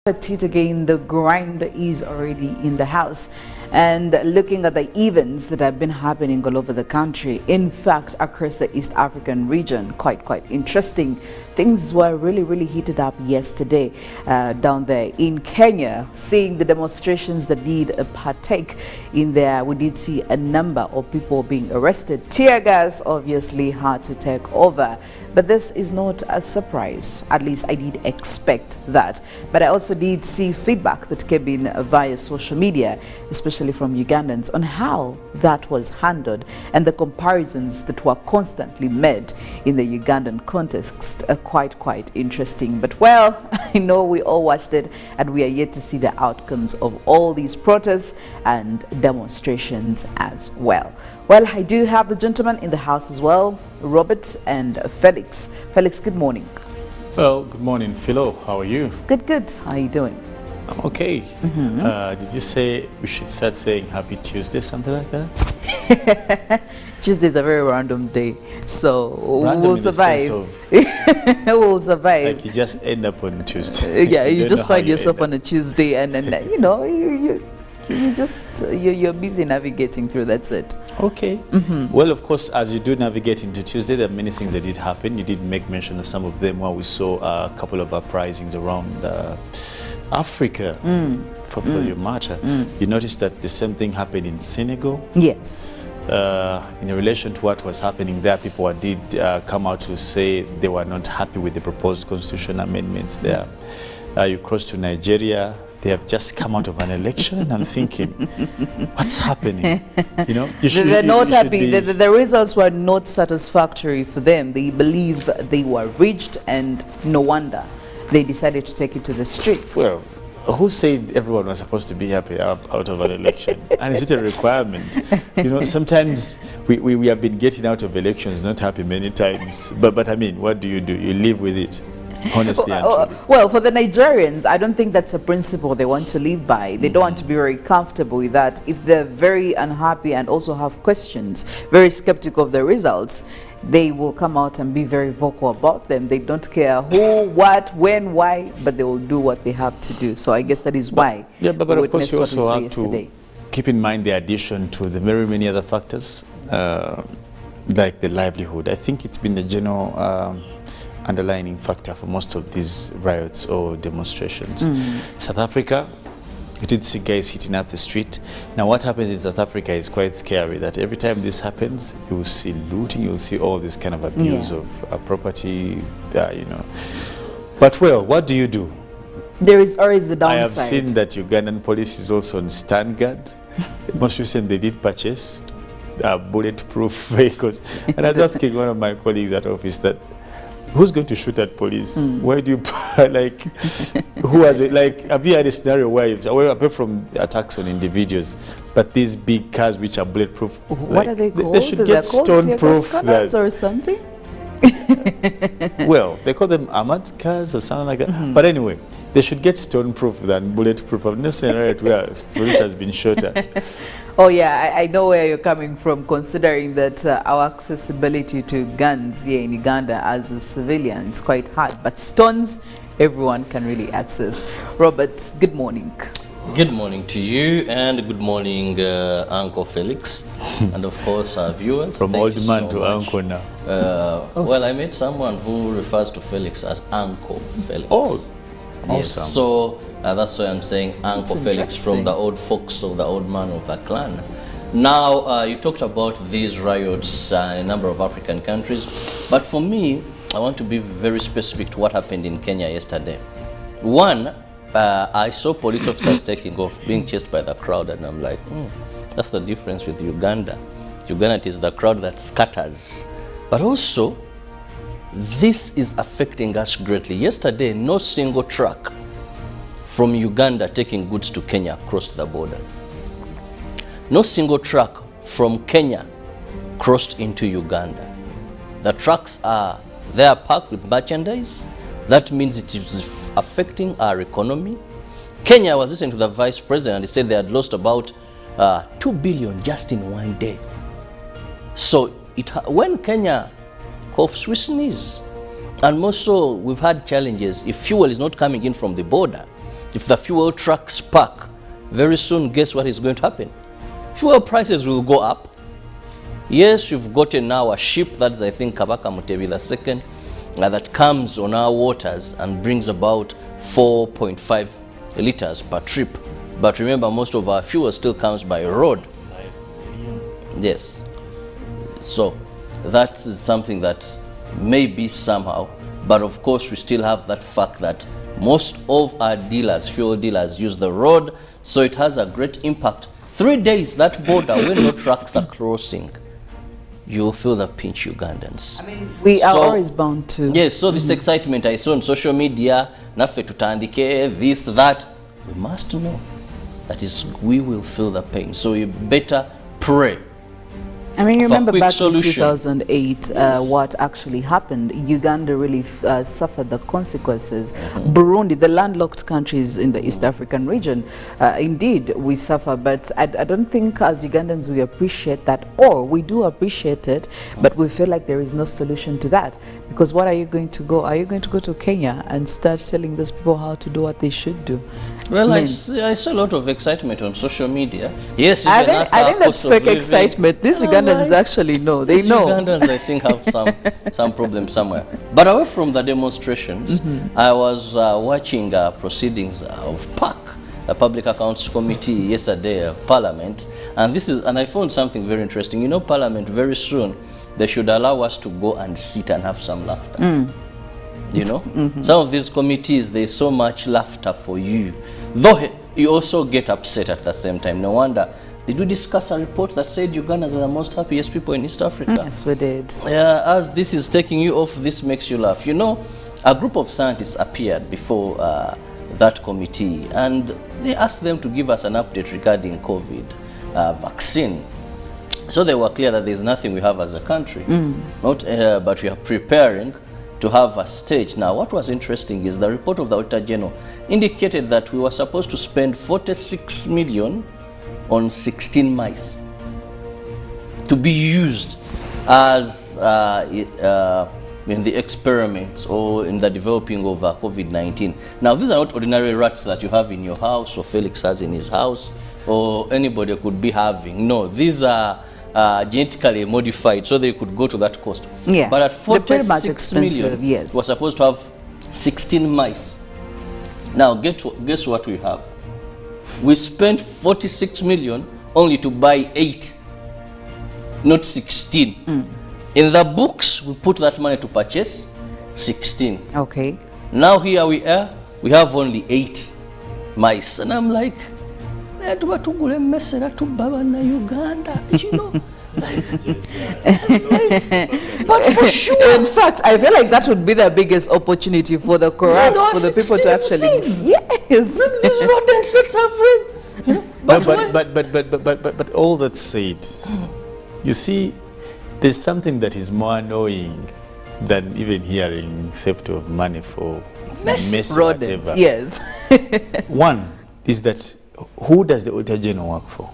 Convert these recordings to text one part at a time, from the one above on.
At it again, the grind is already in the house, and looking at the events that have been happening all over the country, in fact across the East African region, quite interesting. Things were really heated up yesterday down there in Kenya, seeing the demonstrations that did partake in there. We did see a number of people being arrested. Tear gas obviously had to take over, but this is not a surprise. At least I did expect that. But I also did see feedback that came in via social media, especially from Ugandans, on how that was handled and the comparisons that were constantly made in the Ugandan context are quite interesting. But well, I know we all watched it and we are yet to see the outcomes of all these protests and demonstrations as well. Well, I do have the gentlemen in the house as well, Robert and Felix. Felix, good morning. Well, good morning, Philo. How are you? Good. How are you doing? I'm okay. Did you say we should start saying Happy Tuesday, something like that? Tuesday is a very random day, so Random we'll in the survive. sense of, We'll survive. like you just end up on Tuesday. Yeah, you don't just know how find you yourself end on a Tuesday, and you know you're busy navigating through. That's it. Okay. Well, of course, as you do navigate into Tuesday, there are many things that did happen. You did make mention of some of them while we saw a couple of uprisings around Africa, for your matter. You noticed that the same thing happened in Senegal. Yes. In relation to what was happening there, people did come out to say they were not happy with the proposed constitution amendments there. You cross to Nigeria, they have just come out of an election, and I'm thinking, what's happening? You know, They're not happy. The results were not satisfactory for them. They believe they were reached, and no wonder they decided to take it to the streets. Well, who said everyone was supposed to be happy out of an election? And is it a requirement? You know, sometimes we have been getting out of elections not happy many times. But I mean, what do? You live with it, honestly and truly. Well, for the Nigerians, I don't think that's a principle they want to live by. They don't want to be very comfortable with that. If they're very unhappy and also have questions, very skeptical of the results, they will come out and be very vocal about them. They don't care who, what, when, why, but they will do what they have to do. So I guess that is why. Yeah, but of course you also have to keep in mind the addition to the very many other factors, like the livelihood. I think it's been the general underlining factor for most of these riots or demonstrations. South Africa, you did see guys hitting up the street. Now what happens in South Africa is quite scary, that every time this happens, you will see looting, you will see all this kind of abuse of property, you know. But well, what do you do? There is always the downside. I have seen that Ugandan police is also on stand guard. Most recently they did purchase bulletproof vehicles. And I was asking one of my colleagues at office that, who's going to shoot at police? Why do you, like, who has it? Like, have you had a scenario where, apart from attacks on individuals, but these big cars which are bulletproof, what are they called? They should get stone-proof or something? Well, they call them armored cars or something like that. But anyway, they should get stone-proof than bulletproof. I've never seen a scenario where police has been shot at. Oh yeah, I know where you're coming from, considering that our accessibility to guns here in Uganda as a civilian is quite hard. But stones, everyone can really access. Robert, good morning. Good morning to you, and good morning, Uncle Felix, and of course our viewers. From old man to uncle now. Well, I met someone who refers to Felix as Uncle Felix. Oh, yes. Awesome. So that's why I'm saying Uncle Felix, from the old folks of the old man of the clan. Now, you talked about these riots in a number of African countries, but for me, I want to be very specific to what happened in Kenya yesterday. One, I saw police officers taking off, being chased by the crowd, and I'm like, that's the difference with Uganda. Uganda, it is the crowd that scatters. But also, this is affecting us greatly. Yesterday, no single truck from Uganda taking goods to Kenya crossed the border. No single truck from Kenya crossed into Uganda. The trucks are there packed with merchandise. That means it is affecting our economy. Kenya, was listening to the vice president, and he said they had lost about 2 billion just in one day. So when Kenya coughs, we sneeze. And more so, we've had challenges. If fuel is not coming in from the border, if the fuel trucks park, very soon, guess what is going to happen? Fuel prices will go up. Yes, we've gotten now a ship, that's I think Kabaka Mutebi II, that comes on our waters and brings about 4.5 liters per trip. But remember, most of our fuel still comes by road. Yes. So that is something that may be somehow, but of course we still have that fact that most of our dealers, fuel dealers, use the road, so it has a great impact. 3 days, that border, when no trucks are crossing, you'll feel the pinch, Ugandans. I mean, we are always bound to. Yes, so this excitement I saw on social media, nafe tutandike, this, that, we must know that is, we will feel the pain. So you better pray. I mean, you remember back solution. in 2008, Yes. what actually happened? Uganda really suffered the consequences. Burundi, the landlocked countries in the East African region, indeed, we suffer. But I don't think as Ugandans we appreciate that, or we do appreciate it, but we feel like there is no solution to that. Because what are you going to go? Are you going to go to Kenya and start telling those people how to do what they should do? Well, I saw a lot of excitement on social media. Yes, I think that's fake excitement. These Ugandans actually know. They know. Ugandans, I think, have some problem somewhere. But away from the demonstrations, I was watching proceedings of PAC, the Public Accounts Committee, yesterday of Parliament, and I found something very interesting. You know, Parliament very soon they should allow us to go and sit and have some laughter. You know, some of these committees, there's so much laughter for you, though you also get upset at the same time. No wonder. Did we discuss a report that said Ugandans are the most happiest people in East Africa? Yes, we did. As this is taking you off, this makes you laugh. You know, a group of scientists appeared before that committee, and they asked them to give us an update regarding COVID vaccine. So they were clear that there's nothing we have as a country, but we are preparing to have a stage. Now, what was interesting is the report of the Auditor General indicated that we were supposed to spend 46 million on 16 mice to be used as in the experiments or in the developing of COVID-19. Now, these are not ordinary rats that you have in your house or Felix has in his house or anybody could be having. No, these are genetically modified, so they could go to that cost. Yeah, but at 46 million, yes, we're supposed to have 16 mice. Now, guess what we have? We spent 46 million only to buy 8, not 16. In the books, we put that money to purchase 16. Okay. Now here we are, we have only 8 mice, and I'm like, but for sure. In fact, I feel like that would be the biggest opportunity for the corrupt, for the people to actually. Yes. These rodents that suffering. But all that said, you see, there's something that is more annoying than even hearing theft of money for mess rodents. Whatever. Yes. One is that who does the Auditor General work for?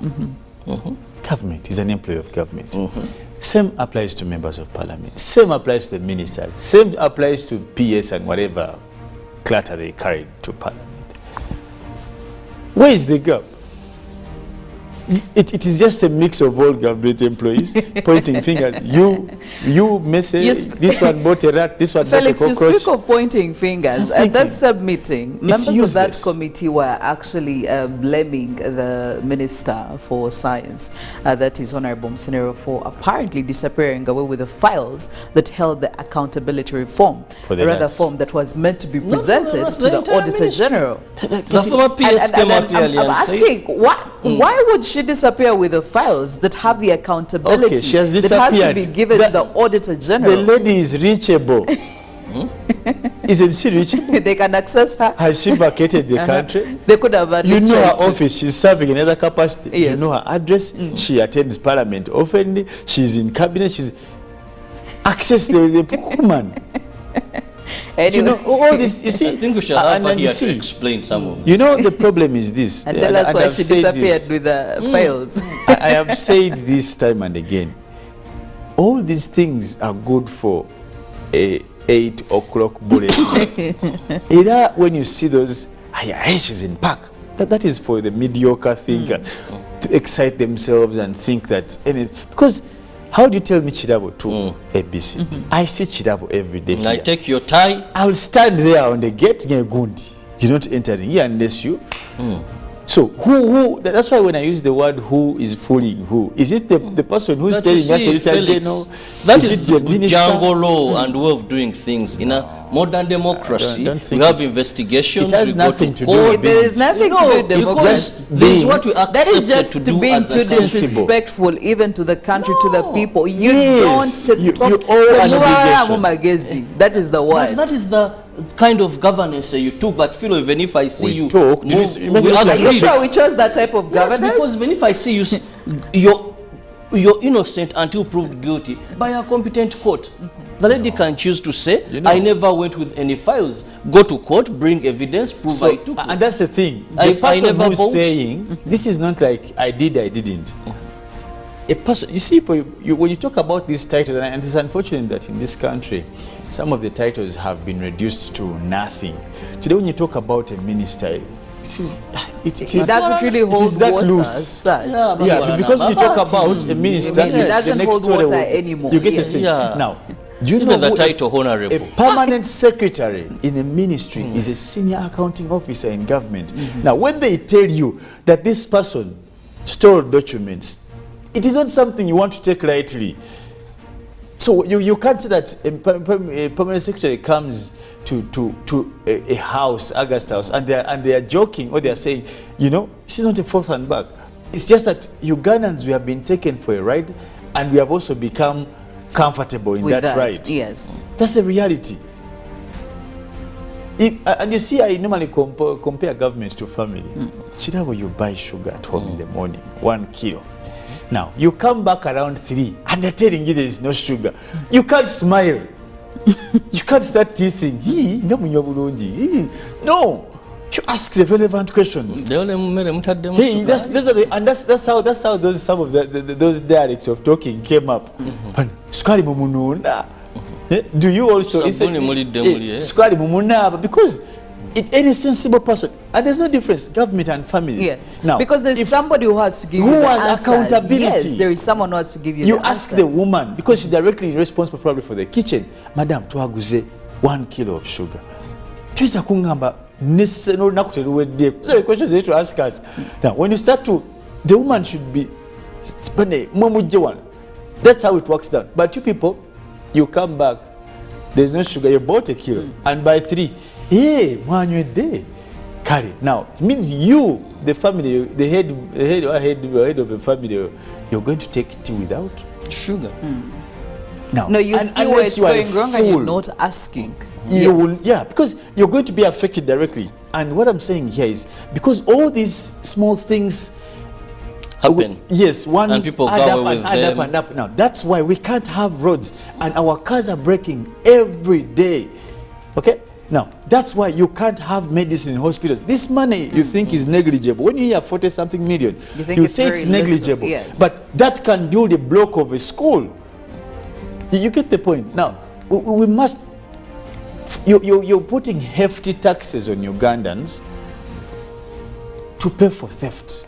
Government. Is an employee of government. Same applies to members of parliament. Same applies to the ministers. Same applies to PS and whatever clutter they carry to parliament. Where is the gap? It is just a mix of all government employees pointing fingers. You message, this one bought a rat, this one Felix, bought a cockroach. you speak of pointing fingers. At that submitting, members useless. of that committee were actually blaming the Minister for Science, that is Honorable Msenero, for apparently disappearing away with the files that held the accountability reform, rather form that was meant to be presented to the Auditor General. The former PS came out clearly I'm and asking, why would she disappear with the files that have the accountability Okay, she has that has to be given to the Auditor General? The lady is reachable. Isn't she reachable? They can access her. Has she vacated the country? They could have You know her office. She's serving in another capacity. Yes. You know her address. She attends parliament often. She's in cabinet. She's access the woman. Anyway. You know all this. You see, I think we should have her here to explain some of it. You know the problem is this. And tell us why she disappeared with the files. I have said this time and again. All these things are good for a 8 o'clock bulletin. Either when you see those she's in park. That is for the mediocre thinker to excite themselves and think that because how do you tell me Chirabo to ABC? I see Chirabo every day. I take your tie. I'll stand there on the gate, Gundi. You're not entering here unless you. So who? That's why when I use the word "who" is fooling who. Is it the person who's telling us the Richard General? That is the jungle law and way of doing things. In a modern democracy, we have investigations. It has nothing to do with there is nothing to do with democracy. This is what we accepted that is just to to do being as too disrespectful even to the country, to the people. You Yes. don't You talk. owe an obligation. That is the word. That is the kind of governance you took. That feel even if I see you talk, move, you Are you sure we chose that type of governance? Yes, because even if I see you're innocent until proved guilty by a competent court. The lady can choose to say, I never went with any files. Go to court, bring evidence, prove I took it. And that's the thing. I The person never who's vote. saying, this is not like I did, I didn't. A person, you see, when you talk about these titles, and it's unfortunate that in this country, some of the titles have been reduced to nothing. Today, when you talk about a minister, It doesn't really hold that water loose. as such. Yeah, because when you talk about a minister, It doesn't the next hold story water will- anymore. You get the Yes. thing. Yeah. Now, do you Even know the who title a honorable. permanent secretary in a ministry is a senior accounting officer in government? Now, when they tell you that this person stole documents, it is not something you want to take lightly. So you can't say that a permanent secretary comes to a house, August House, and they are joking, or they are saying, she's not a fourth and back. It's just that Ugandans, we have been taken for a ride, and we have also become comfortable in With that ride. Yes. That's the reality. And you see, I normally compare government to family. Chirabo, you buy sugar at home in the morning, 1 kilo. Now, you come back around 3 and they're telling you there is no sugar. You can't smile. You can't start teething. No. You ask the relevant questions. Hey, that's how some of those dialects of talking came up. Sukari mumununda. Do you also sukari mumunaba? Because any sensible person, and there's no difference, government and family. Yes. Now, because there's somebody who has to give who you the has answers. accountability. Yes, there is someone who has to give you You the ask answers. the woman, because she's directly responsible probably for the kitchen. Madam, tuaguze 1 kilo of sugar. Tuisa kungamba no nakuteruwedde. So the questions they need to ask us. Now, when you start to, the woman should be, that's how it works down. But you people, you come back, there's no sugar, you bought 1 kilo, and by 3, hey, day. Carry. Now, it means you, the family, the head of the family, you're going to take tea without sugar. Now, No, you see where it's going wrong and you're not asking. You will, because you're going to be affected directly. And what I'm saying here is, because all these small things happen. One and people add go up with and add them. up and up. Now, that's why we can't have roads, and our cars are breaking every day. Okay? Now, that's why you can't have medicine in hospitals. This money you think is negligible. When you hear 40-something million, you say it's negligible. Yes. But that can build a block of a school. You get the point. Now, we must... You're putting hefty taxes on Ugandans to pay for theft.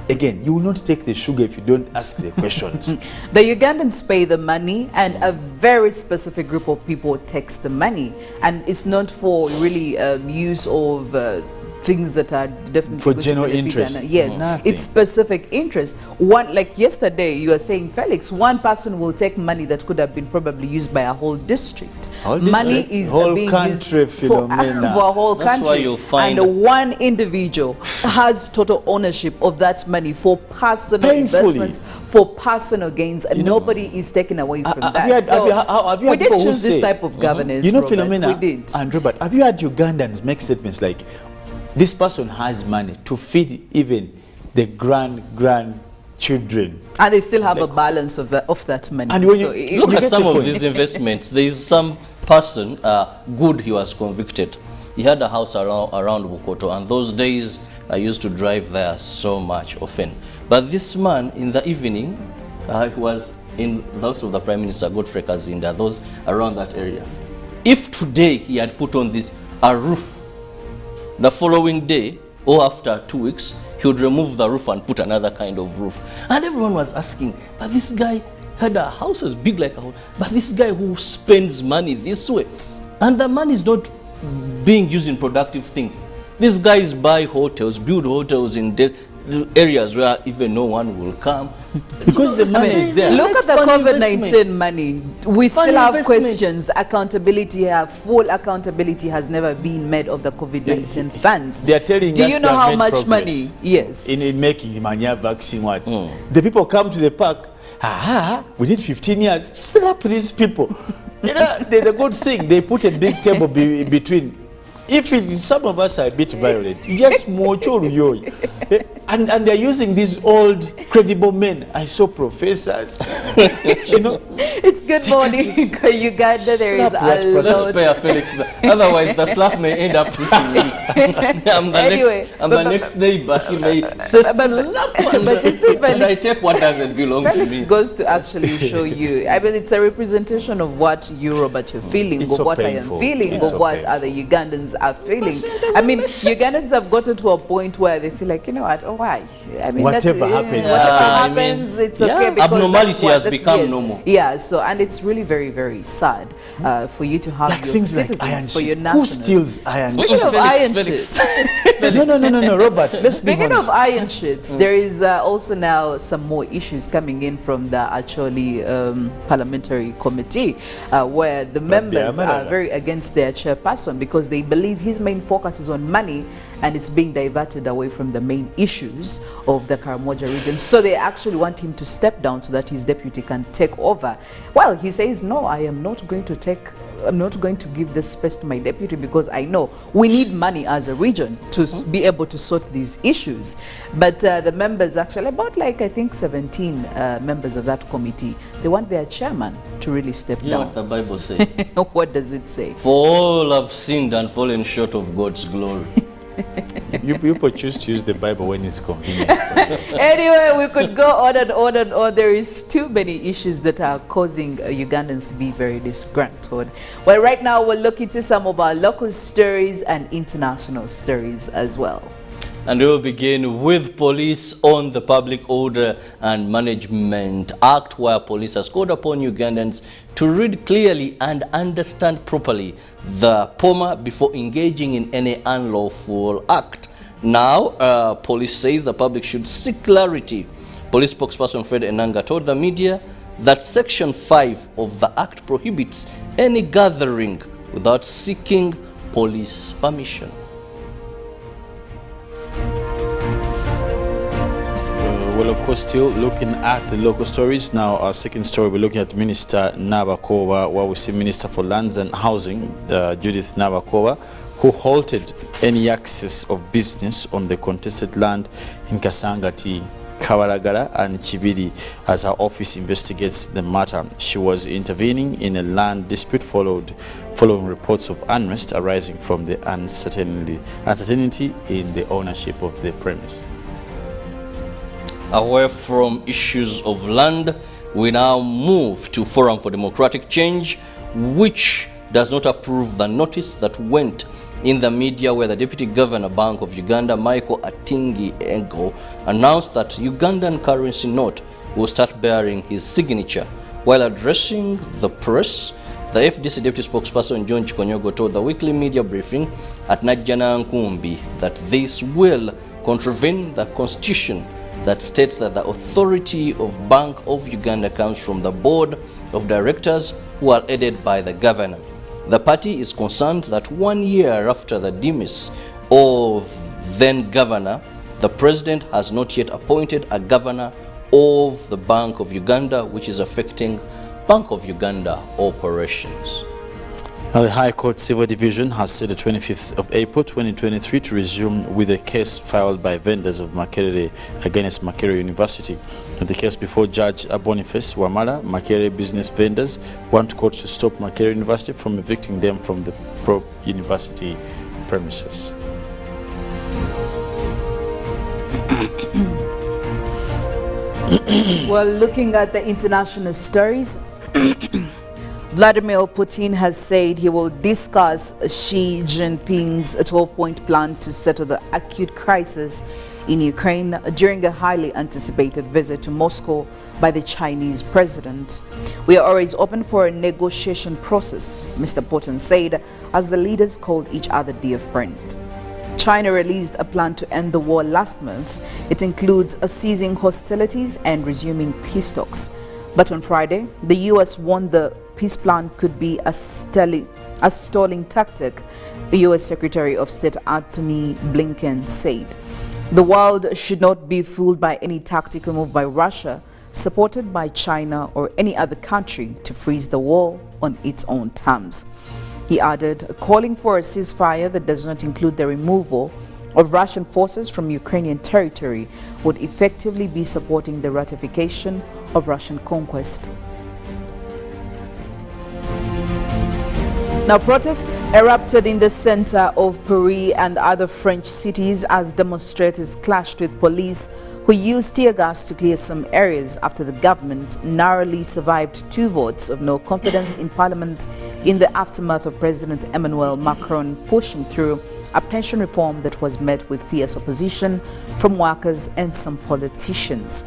Again, you will not take the sugar if you don't ask the questions. The Ugandans pay the money, and a very specific group of people takes the money, and it's not for really use of things that are definitely for good general to benefit interest. and, yes, Nothing. it's specific interest. One, like yesterday, you were saying, Felix, one person will take money that could have been probably used by a whole district. Money is whole being country, used for a whole That's country. why you'll find and one individual has total ownership of that money for personal investments, for personal gains, and nobody is taken away from that. Have you We had did people who choose this say, type of governance, Robert. Philomena We did. and Robert, have you had Ugandans make statements like, this person has money to feed even the grandchildren, and they still have a balance of that money. And when So you Look at get some the of point. these investments. There is some person, good, he was convicted. He had a house around Bukoto, and those days I used to drive there so much often. But this man, in the evening, he was in the house of the Prime Minister, Godfrey Kazinda, those around that area. If today he had put on this, a roof, The following day, or after 2 weeks, he would remove the roof and put another kind of roof. And everyone was asking, but this guy had a house as big like a house, but this guy who spends money this way, and the money is not being used in productive things. These guys buy hotels, build hotels in areas where even no one will come because the money is there. Look at the COVID-19 money. We still have questions. Accountability, full accountability has never been made of the COVID-19 funds. They are telling us, do you know how much money? Yes. In making Mania vaccine, what? The people come to the park, we did 15 years, slap these people. You know, the good thing, they put a big table between. If some of us are a bit violent, just and they're using these old credible men. I saw professors. You know, it's good morning, Uganda. There is a lot. Let's spare Felix. Otherwise, the slap may end up hitting me. I'm the next neighbor. He may slap, but you see, Felix, and I take what doesn't belong to me. Felix goes to actually show you. I mean, it's a representation of what you, Robert, you're feeling, it's of so what painful. I am feeling, It's of so what painful. other Ugandans are feeling. I mean, Ugandans have gotten to a point where they feel like, you know what, oh, why? I mean, Whatever happens, whatever happens, it's okay. Because abnormality has become normal. Yeah, so, and it's really very, very sad for you to have Like your things citizens, like iron for your sheet. Who nationals. steals iron Speaking sheet? of iron sheets, No, Robert, let's be speaking honest. of iron sheets, there is also now some more issues coming in from the actually parliamentary committee where the members are very against their chairperson because they believe his main focus is on money and it's being diverted away from the main issues of the Karamoja region. So they actually want him to step down so that his deputy can take over. Well, he says, no, I am not going to give this space to my deputy because I know we need money as a region to be able to sort these issues. But the members actually, about like I think 17 members of that committee, they want their chairman to really step You know down. what the Bible says? What does it say? For all have sinned and fallen short of God's glory. You people choose to use the Bible when it's convenient. Anyway, we could go on and on and on. There is too many issues that are causing Ugandans to be very disgruntled. Well, right now we'll look into some of our local stories and international stories as well. And we will begin with police on the Public Order and Management Act, where police has called upon Ugandans to read clearly and understand properly the POMA before engaging in any unlawful act. Now, police says the public should seek clarity. Police spokesperson Fred Enanga told the media that Section 5 of the Act prohibits any gathering without seeking police permission. Well, of course, still looking at the local stories. Now, our second story, we're looking at Minister Nabakova, where we see Minister for Lands and Housing, Judith Nabakova, who halted any access of business on the contested land in Kasangati, Kawaragara and Chibiri as her office investigates the matter. She was intervening in a land dispute following reports of unrest arising from the uncertainty in the ownership of the premise. Away from issues of land, we now move to Forum for Democratic Change, which does not approve the notice that went in the media where the Deputy Governor Bank of Uganda, Michael Atingi Ego, announced that Ugandan currency note will start bearing his signature. While addressing the press, the FDC Deputy Spokesperson John Chikonyogo told the weekly media briefing at Najjana Nkumbi that this will contravene the constitution that states that the authority of Bank of Uganda comes from the board of directors who are aided by the governor. The party is concerned that 1 year after the demise of then governor, the president has not yet appointed a governor of the Bank of Uganda, which is affecting Bank of Uganda operations. Now, the High Court Civil Division has set the 25th of April 2023 to resume with a case filed by vendors of Makerere against Makerere University. In the case before Judge Boniface Wamala, Makerere business vendors want courts to stop Makerere University from evicting them from the pro-university premises. Well, looking at the international stories, Vladimir Putin has said he will discuss Xi Jinping's 12-point plan to settle the acute crisis in Ukraine during a highly anticipated visit to Moscow by the Chinese president. We are always open for a negotiation process, Mr. Putin said, as the leaders called each other dear friend. China released a plan to end the war last month. It includes ceasing hostilities and resuming peace talks. But on Friday, the U.S. warned the peace plan could be a stalling tactic, the U.S. Secretary of State Antony Blinken said. The world should not be fooled by any tactical move by Russia, supported by China or any other country to freeze the war on its own terms. He added, calling for a ceasefire that does not include the removal of Russian forces from Ukrainian territory would effectively be supporting the ratification of Russian conquest. Now, protests erupted in the center of Paris and other French cities as demonstrators clashed with police who used tear gas to clear some areas after the government narrowly survived 2 votes of no confidence in parliament in the aftermath of President Emmanuel Macron pushing through a pension reform that was met with fierce opposition from workers and some politicians.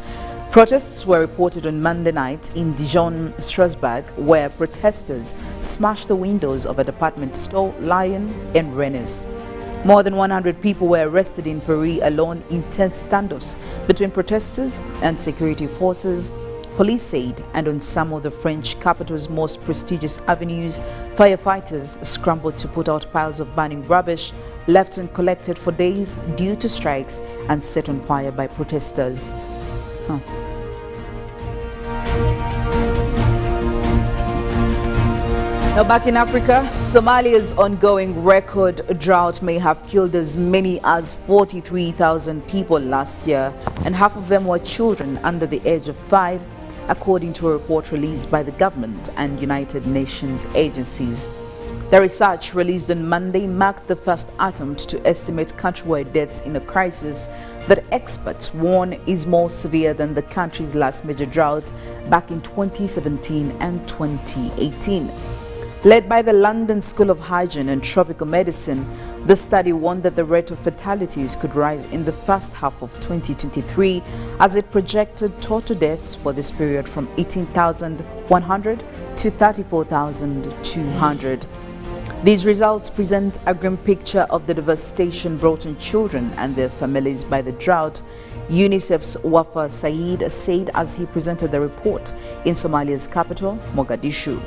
Protests were reported on Monday night in Dijon, Strasbourg, where protesters smashed the windows of a department store, Lion and Rennes. More than 100 people were arrested in Paris alone in tense standoffs between protesters and security forces, police said, and on some of the French capital's most prestigious avenues, firefighters scrambled to put out piles of burning rubbish left uncollected for days due to strikes and set on fire by protesters. Now back in Africa, Somalia's ongoing record drought may have killed as many as 43,000 people last year, and half of them were children under the age of 5, according to a report released by the government and United Nations agencies. The research released on Monday marked the first attempt to estimate countrywide deaths in a crisis that experts warn is more severe than the country's last major drought back in 2017 and 2018. Led by the London School of Hygiene and Tropical Medicine, the study warned that the rate of fatalities could rise in the first half of 2023 as it projected total deaths for this period from 18,100 to 34,200. These results present a grim picture of the devastation brought on children and their families by the drought, UNICEF's Wafa Said said as he presented the report in Somalia's capital, Mogadishu.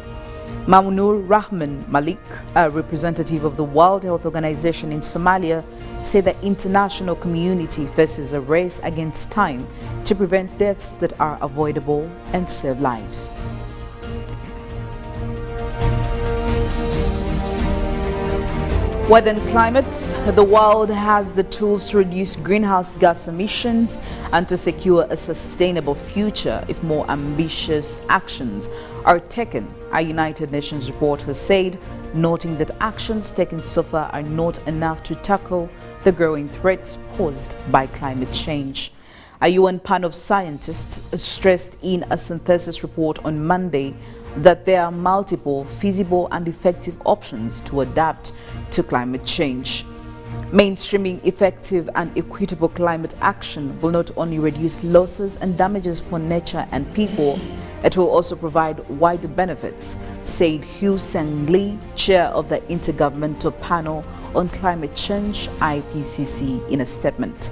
Mamunur Rahman Malik, a representative of the World Health Organization in Somalia, said the international community faces a race against time to prevent deaths that are avoidable and save lives. Weather and climate. The world has the tools to reduce greenhouse gas emissions and to secure a sustainable future if more ambitious actions are taken, a United Nations report has said, noting that actions taken so far are not enough to tackle the growing threats posed by climate change. A UN panel of scientists stressed in a synthesis report on Monday that there are multiple feasible and effective options to adapt to climate change. Mainstreaming effective and equitable climate action will not only reduce losses and damages for nature and people, it will also provide wider benefits, said Hugh Seng Lee, chair of the Intergovernmental Panel on Climate Change, IPCC, in a statement.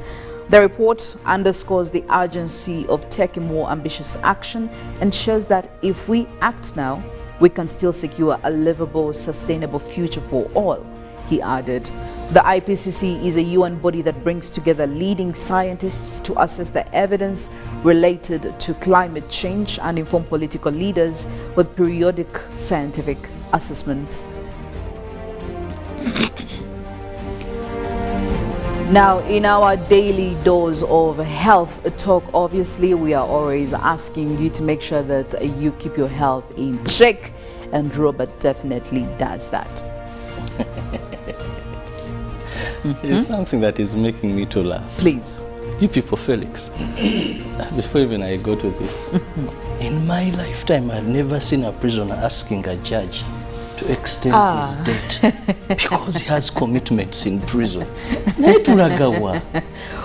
The report underscores the urgency of taking more ambitious action and shows that if we act now, we can still secure a livable, sustainable future for all, he added. The IPCC is a UN body that brings together leading scientists to assess the evidence related to climate change and inform political leaders with periodic scientific assessments. Now, in our daily dose of health talk, obviously, we are always asking you to make sure that you keep your health in check, and Robert definitely does that. It's something that is making me to laugh. Please. You people, Felix, before even I go to this, In my lifetime, I've never seen a prisoner asking a judge to extend his debt because he has commitments in prison.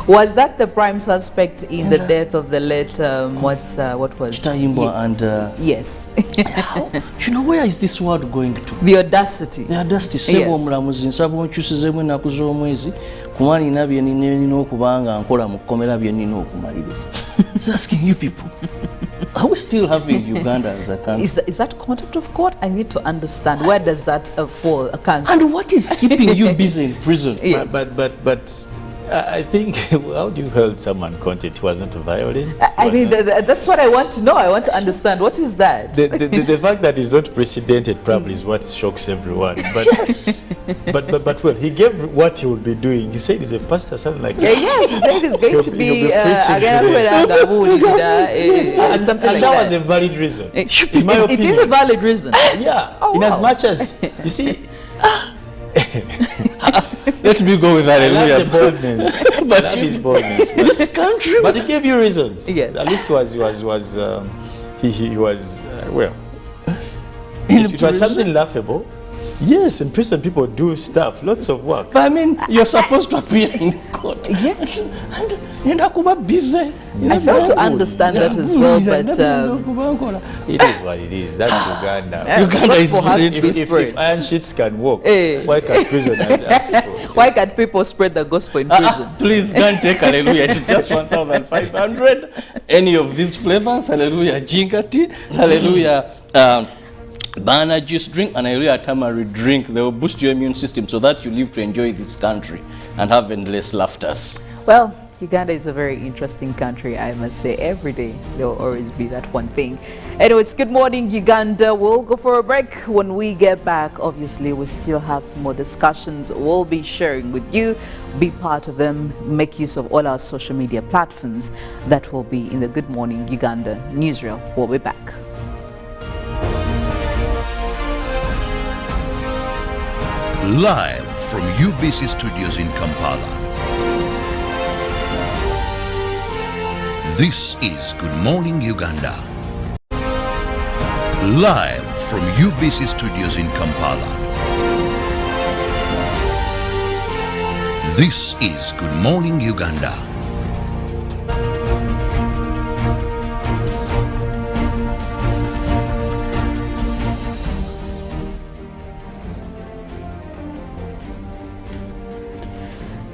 Was that the prime suspect in the death of the late, what was? Chitayimba and... yes. How? You know, where is this world going to? The audacity. The audacity. Sebo mulamuzi nsaba onkyusizemu ennaku z'omwezi kuba nina bye nina okubanga nkola mu kkomera bye nina okumaliriza. He's asking you people. Are we still having Uganda as a country? Is that contempt of court? I need to understand. Where does that fall? And what is keeping you busy in prison? Yes. But I think, how do you hold someone content who was not violent? I mean, that's what I want to know. I want to understand. What is that? The fact that it's not precedented probably is what shocks everyone. But, yes. but well, he gave what he would be doing. He said he's a pastor, something like that. Yes, he said he's going to be something like that. That was a valid reason. In my opinion. It is a valid reason. Yeah. Oh, in as much as, you see... Let me go with that. I love the boldness. But I love his boldness. This country. But he gave you reasons. Yes. At least he was well. It was something laughable. Yes, in prison people do stuff, lots of work. But I mean, you're supposed to appear in court. Yeah. And busy. I fail to understand that as well, but it is what it is. That's Uganda. Uganda is if iron sheets can walk, why can't prisoners ask for? Why can't people spread the gospel in prison? Please don't take hallelujah. It's just 1,500. Any of these flavors, hallelujah, jinga tea, hallelujah. Banana juice drink and hallelujah tamarind drink. They will boost your immune system so that you live to enjoy this country and have endless laughters. Well, Uganda is a very interesting country, I must say. Every day there will always be that one thing. Anyways, good morning, Uganda. We'll go for a break. When we get back, obviously we still have some more discussions we'll be sharing with you. Be part of them. Make use of all our social media platforms. That will be in the Good Morning Uganda newsreel. We'll be back. Live from UBC Studios in Kampala. This is Good Morning Uganda. Live from UBC Studios in Kampala. This is Good Morning Uganda.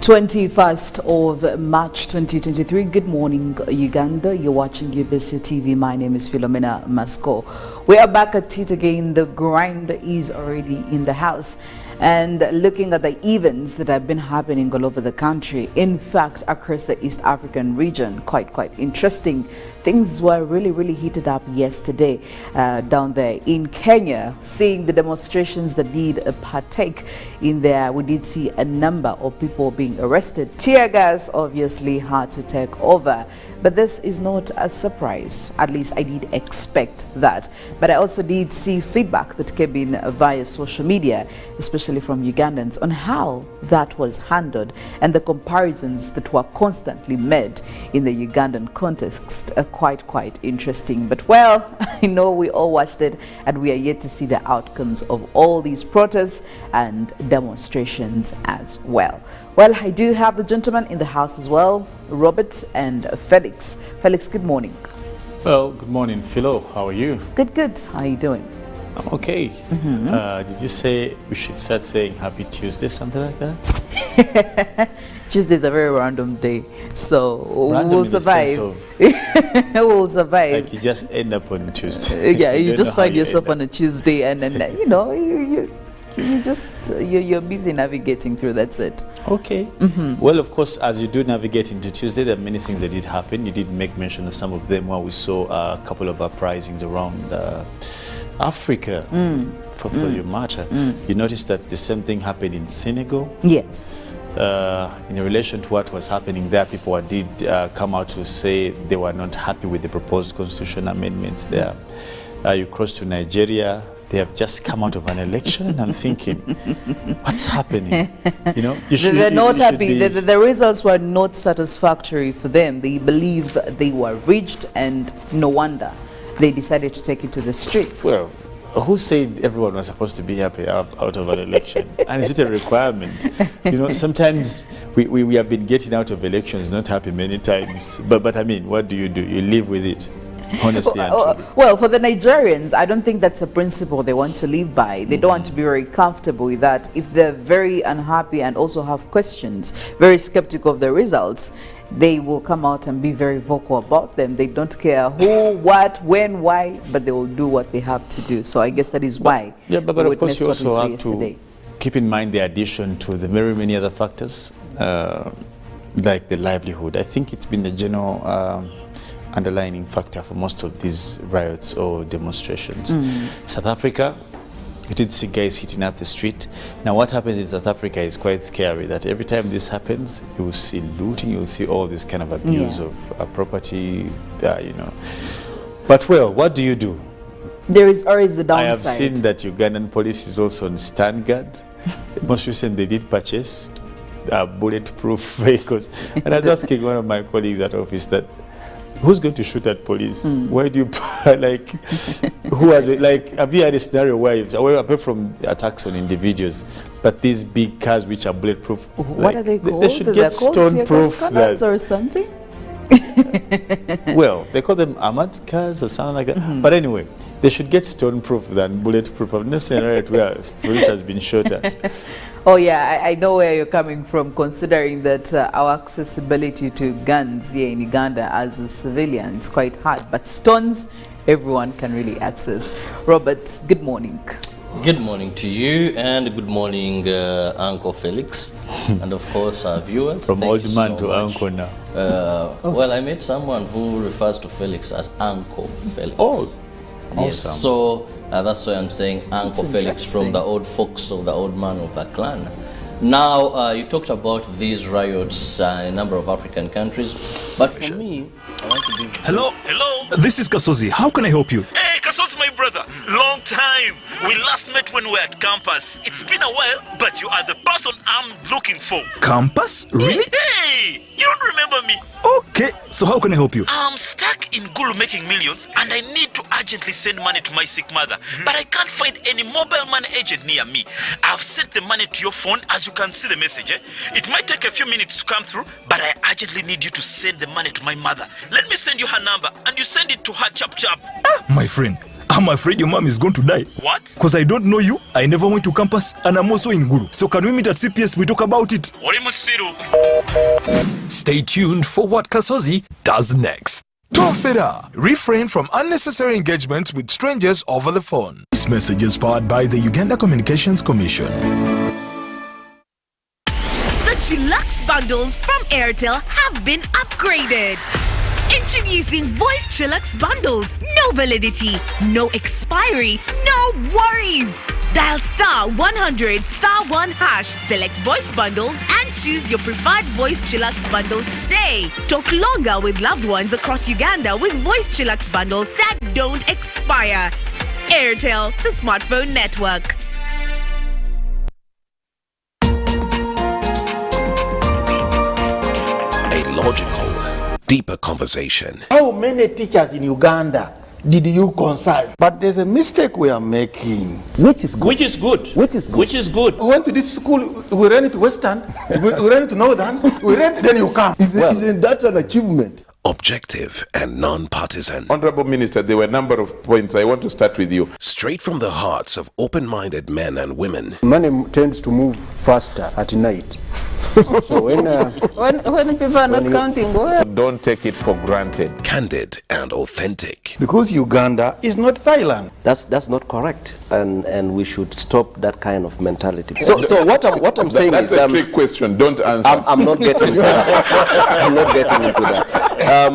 21st of March 2023. Good morning, Uganda. You're watching UBC TV. My name is Philomena Masco. We are back at it again. The grind is already in the house. And looking at the events that have been happening all over the country, in fact, across the East African region, quite interesting. Things were really heated up yesterday down there in Kenya, seeing the demonstrations that did partake in there. We did see a number of people being arrested. Tear gas obviously had to take over. But this is not a surprise. At least I did expect that. But I also did see feedback that came in via social media, especially from Ugandans, on how that was handled and the comparisons that were constantly made in the Ugandan context are quite interesting. But well, I know we all watched it and we are yet to see the outcomes of all these protests and demonstrations as well. Well, I do have the gentlemen in the house as well, Robert and Felix. Felix, good morning. Well, good morning, Philo. How are you? Good. How are you doing? I'm okay. Did you say we should start saying Happy Tuesday, something like that? Tuesday is a very random day, so we'll survive. We'll survive. Like you just end up on Tuesday. Yeah, you just find yourself on a Tuesday, and then you know you're busy navigating through. That's it. Okay. Well, of course, as you do navigate into Tuesday, there are many things that did happen. You did make mention of some of them while we saw a couple of uprisings around Africa. For your matter, you noticed that the same thing happened in Senegal. Yes. In relation to what was happening there, people did come out to say they were not happy with the proposed constitutional amendments there. You cross to Nigeria. They have just come out of an election, and I'm thinking, what's happening? You know, they're not happy. The results were not satisfactory for them. They believe they were reached, and no wonder. they decided to take it to the streets. Well, who said everyone was supposed to be happy out of an election? And is it a requirement? You know, sometimes we have been getting out of elections not happy many times. But I mean, what do? You live with it. Honestly and truly. Well, for the Nigerians, I don't think that's a principle they want to live by. They don't want to be very comfortable with that. If they're very unhappy and also have questions, very skeptical of the results, they will come out and be very vocal about them. They don't care who, what, when, why, but they will do what they have to do. So I guess that is why. Yeah, but of course you also have to keep in mind the addition to the very many other factors, like the livelihood. I think it's been the general underlining factor for most of these riots or demonstrations. South Africa, you did see guys hitting up the street. Now what happens in South Africa is quite scary, that every time this happens, you will see looting, you will see all this kind of abuse of property, you know. But well, what do you do? There is always the downside. I have seen that Ugandan police is also on stand guard. Most recently they did purchase bulletproof vehicles. And I was asking one of my colleagues at office that, who's going to shoot at police? Where do you, like, who has it? Like, have you had a scenario where, apart from attacks on individuals, but these big cars which are bulletproof, what are they called? They should get stone-proof. Or something? Well, they call them armored cars or something like that. But anyway, they should get stone-proof than bulletproof. I've never seen a riot where police has been shot at. Oh yeah, I know where you're coming from, considering that our accessibility to guns here in Uganda as a civilian is quite hard. But stones, everyone can really access. Robert, good morning. Good morning to you, and good morning, Uncle Felix, and of course our viewers. From old man to uncle now. Well, I met someone who refers to Felix as Uncle Felix. Oh, yes. awesome. So that's why I'm saying Uncle Felix, from the old folks of the old man of the clan. Now, you talked about these riots in a number of African countries, but for me, I want to be... Hello? Hello? This is Kasozi. How can I help you? Hey, Kasozi, my brother. Long time. We last met when we were at campus. It's been a while, but you are the person I'm looking for. Campus? Really? Hey, you don't remember me? Okay, so how can I help you? I'm stuck in Gulu making millions, and I need to urgently send money to my sick mother, but I can't find any mobile money agent near me. I've sent the money to your phone, as you can see the message. It might take a few minutes to come through, but I urgently need you to send the money to my mother. Let me send you her number, and you send it to her chap. My friend, I'm afraid your mom is going to die. What? Because I don't know you, I never went to campus, and I'm also in Gulu. So can we meet at CPS, we talk about it? Stay tuned for what Kasozi does next. Tofera. Refrain from unnecessary engagements with strangers over the phone. This message is powered by the Uganda Communications Commission. The Chillax bundles from Airtel have been upgraded. Introducing Voice Chillax bundles. No validity, no expiry, no worries. Dial *100 *1#, select voice bundles and choose your preferred Voice Chillax bundle today. Talk longer with loved ones across Uganda with Voice Chillax bundles that don't expire. Airtel, the smartphone network. A logical, deeper conversation. How many teachers in Uganda did you consult? But there's a mistake we are making. Which is good? Which is good? Which is good? Which is good? We went to this school, we ran it to Western, we ran it to Northern, we ran, then you come. Isn't that an achievement? Objective and non-partisan. Honorable Minister, there were a number of points. I want to start with you. Straight from the hearts of open-minded men and women. Money tends to move faster at night. So when people are not counting, don't take it for granted. Candid and authentic. Because Uganda is not Thailand. That's not correct, and we should stop that kind of mentality. So what I'm saying is that's a trick question. Don't answer. I'm not getting into that. I'm not getting into that.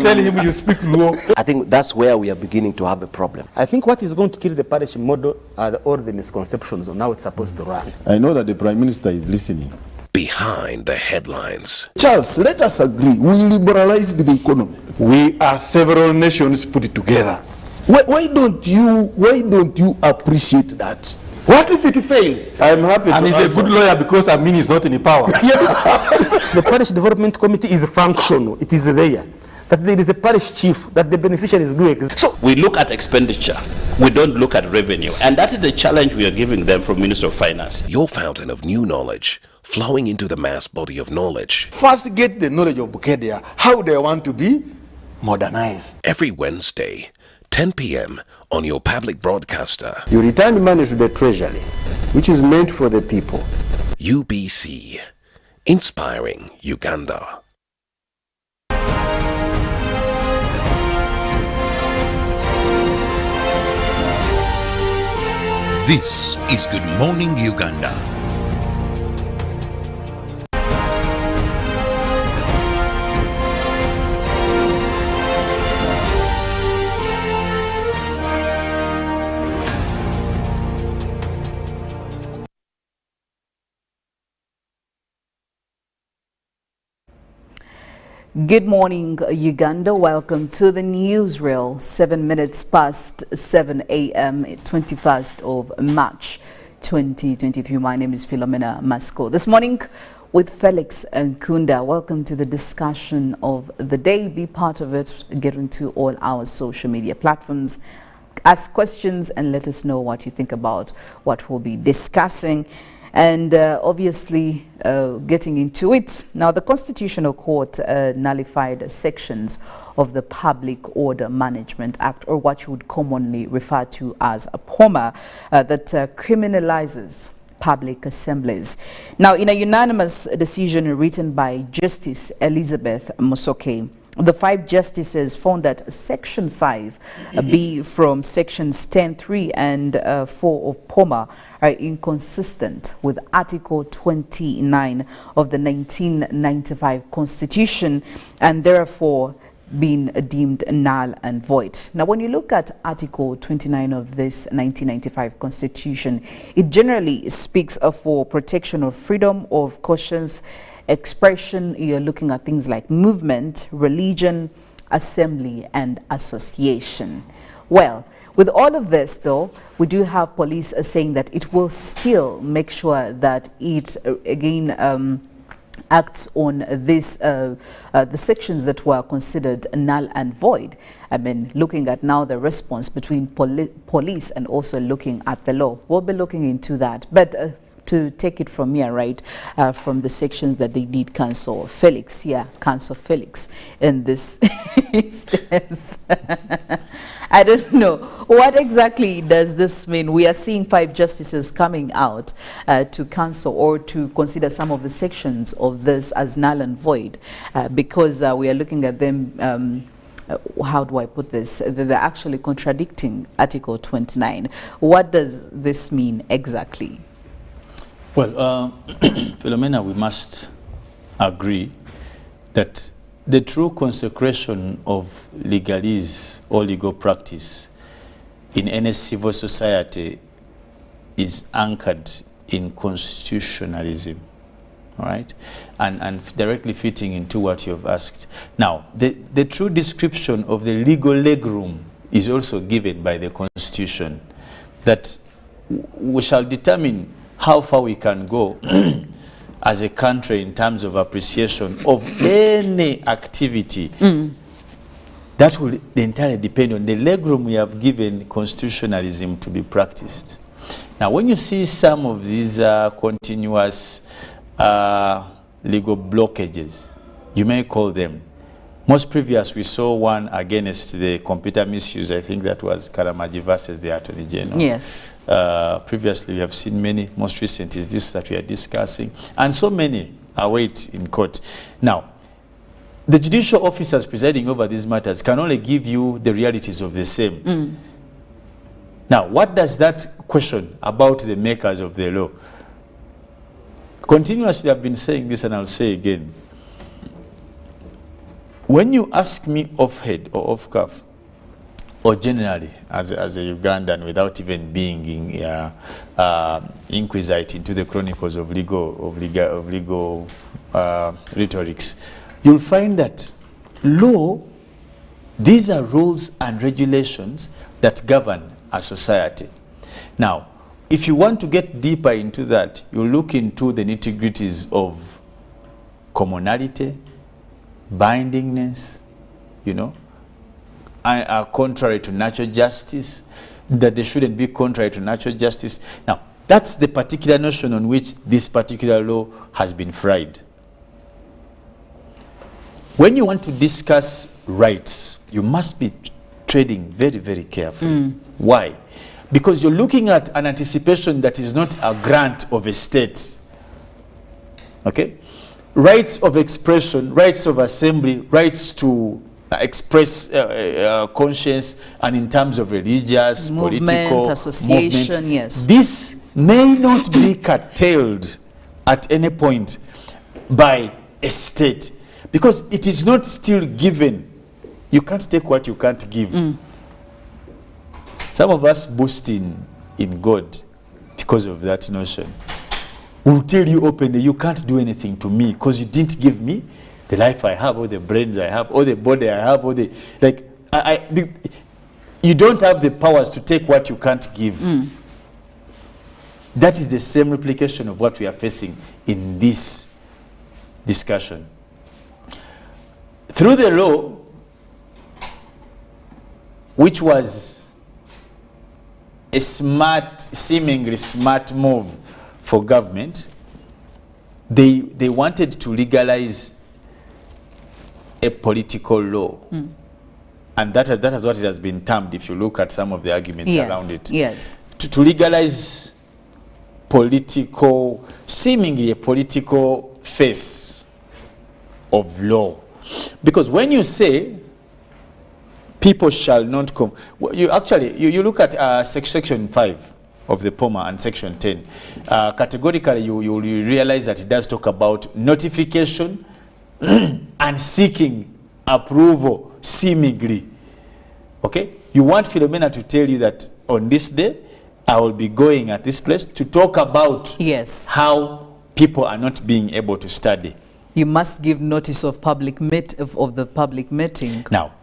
Tell him you speak low. I think that's where we are beginning to have a problem. I think what is going to kill the parish model are all the misconceptions on how it's supposed to run. I know that the Prime Minister is listening. Behind the headlines. Charles, let us agree. We liberalized the economy. We are several nations put it together. Why don't you appreciate that? What if it fails? I'm happy and to he's a good lawyer because Amin is not in power. The parish development committee is functional. It is there. that there is a parish chief, that the beneficiary is doing. So we look at expenditure, we don't look at revenue, and that is the challenge we are giving them from Minister of Finance. Your fountain of new knowledge, flowing into the mass body of knowledge. First get the knowledge of Bukedia, how they want to be modernized. Every Wednesday, 10 p.m. on your public broadcaster. You return money to the treasury, which is meant for the people. UBC, inspiring Uganda. This is Good Morning Uganda. Good morning, Uganda. Welcome to the newsreel. 7 minutes past 7 a.m. 21st of March 2023. My name is Philomena Masco. This morning with Felix Nkunda. Welcome to the discussion of the day. Be part of it. Get into all our social media platforms. Ask questions and let us know what you think about what we'll be discussing. And obviously getting into it. Now, the Constitutional Court nullified sections of the Public Order Management Act, or what you would commonly refer to as a POMA, that criminalizes public assemblies. Now, in a unanimous decision written by Justice Elizabeth Musoke, the 5 justices found that Section 5B from Sections 10.3 and 4 of POMA are inconsistent with Article 29 of the 1995 Constitution and therefore been deemed null and void. Now, when you look at Article 29 of this 1995 Constitution, it generally speaks for protection of freedom of conscience, expression. You're looking at things like movement, religion, assembly, and association. Well, with all of this, though, we do have police saying that it will still make sure that it, again, acts on this, the sections that were considered null and void. I mean, looking at now the response between police and also looking at the law. We'll be looking into that. But to take it from here, right, from the sections that they did cancel Felix, cancel Felix in this instance. I don't know. What exactly does this mean? We are seeing 5 justices coming out to cancel or to consider some of the sections of this as null and void because we are looking at them, how do I put this? They're actually contradicting Article 29. What does this mean exactly? Well, Philomena, we must agree that the true consecration of legalese or legal practice in any civil society is anchored in constitutionalism, all right? And directly fitting into what you've asked. Now, the true description of the legal legroom is also given by the Constitution, that we shall determine how far we can go as a country in terms of appreciation of any activity. That will entirely depend on the legroom we have given constitutionalism to be practiced. Now, when you see some of these continuous legal blockages, you may call them. Most previous, we saw one against the computer misuse. I think that was Karamaji versus the Attorney General. Yes. Previously, we have seen many. Most recent is this that we are discussing. And so many await in court. Now, the judicial officers presiding over these matters can only give you the realities of the same. Now, what does that question about the makers of the law? Continuously, I've been saying this and I'll say again. When you ask me off head or off cuff, or generally as a Ugandan, without even being inquisitive into the chronicles of legal rhetorics, you'll find that law, these are rules and regulations that govern a society. Now, if you want to get deeper into that, you look into the nitty-gritties of commonality, bindingness, you know, are contrary to natural justice, that they shouldn't be contrary to natural justice. Now, that's the particular notion on which this particular law has been fried. When you want to discuss rights, you must be treading very, very carefully. Why? Because you're looking at an anticipation that is not a grant of a state. Okay? Rights of expression, rights of assembly, rights to express conscience, and in terms of religious, political, association, yes. This may not be curtailed at any point by a state, because it is not still given. You can't take what you can't give. Some of us boast in God because of that notion. We'll tell you openly, you can't do anything to me because you didn't give me the life I have, or the brains I have, or the body I have, or the, like, you don't have the powers to take what you can't give. That is the same replication of what we are facing in this discussion. Through the law, which was a smart, seemingly smart move for government, they wanted to legalize a political law. And that is what it has been termed, if you look at some of the arguments around it. Yes. To legalize political, seemingly a political face of law. Because when you say people shall not come, well, you look at section 5 of the POMA and section 10. Categorically, you realize that it does talk about notification and seeking approval, seemingly. Okay? You want Philomena to tell you that on this day, I will be going at this place to talk about how people are not being able to study. You must give notice of public of the public meeting. Now,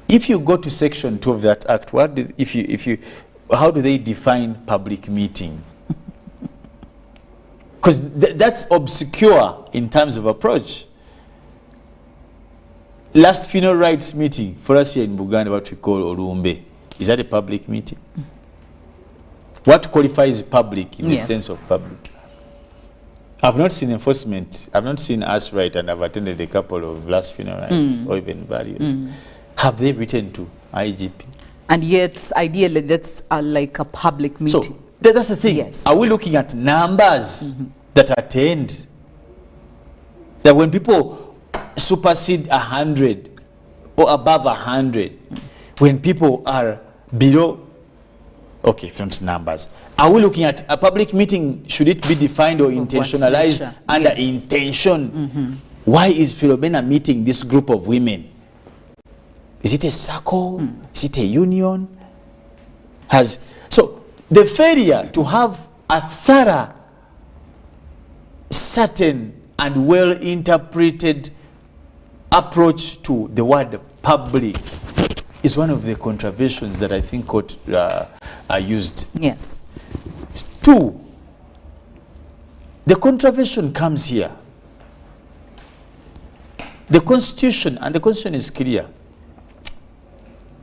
if you go to section 2 of that act, how do they define public meeting? Because that's obscure in terms of approach. Last funeral rights meeting for us here in Uganda, what we call Olumbe, is that a public meeting? What qualifies public in the sense of public? I've not seen enforcement. I've not seen us right, and I've attended a couple of last funeral rights or even various. Have they written to IGP? And yet, ideally, that's like a public meeting. So that's the thing. Yes. Are we looking at numbers that attend? That when people supersede 100 or above 100, when people are below, okay, front numbers. Are we looking at a public meeting? Should it be defined or intentionalized under intention? Why is Philomena meeting this group of women? Is it a circle? Is it a union? So the failure to have a thorough, certain and well interpreted approach to the word public is one of the contraventions that I think are used. Yes. 2, the contravention comes here. The Constitution, and the Constitution is clear.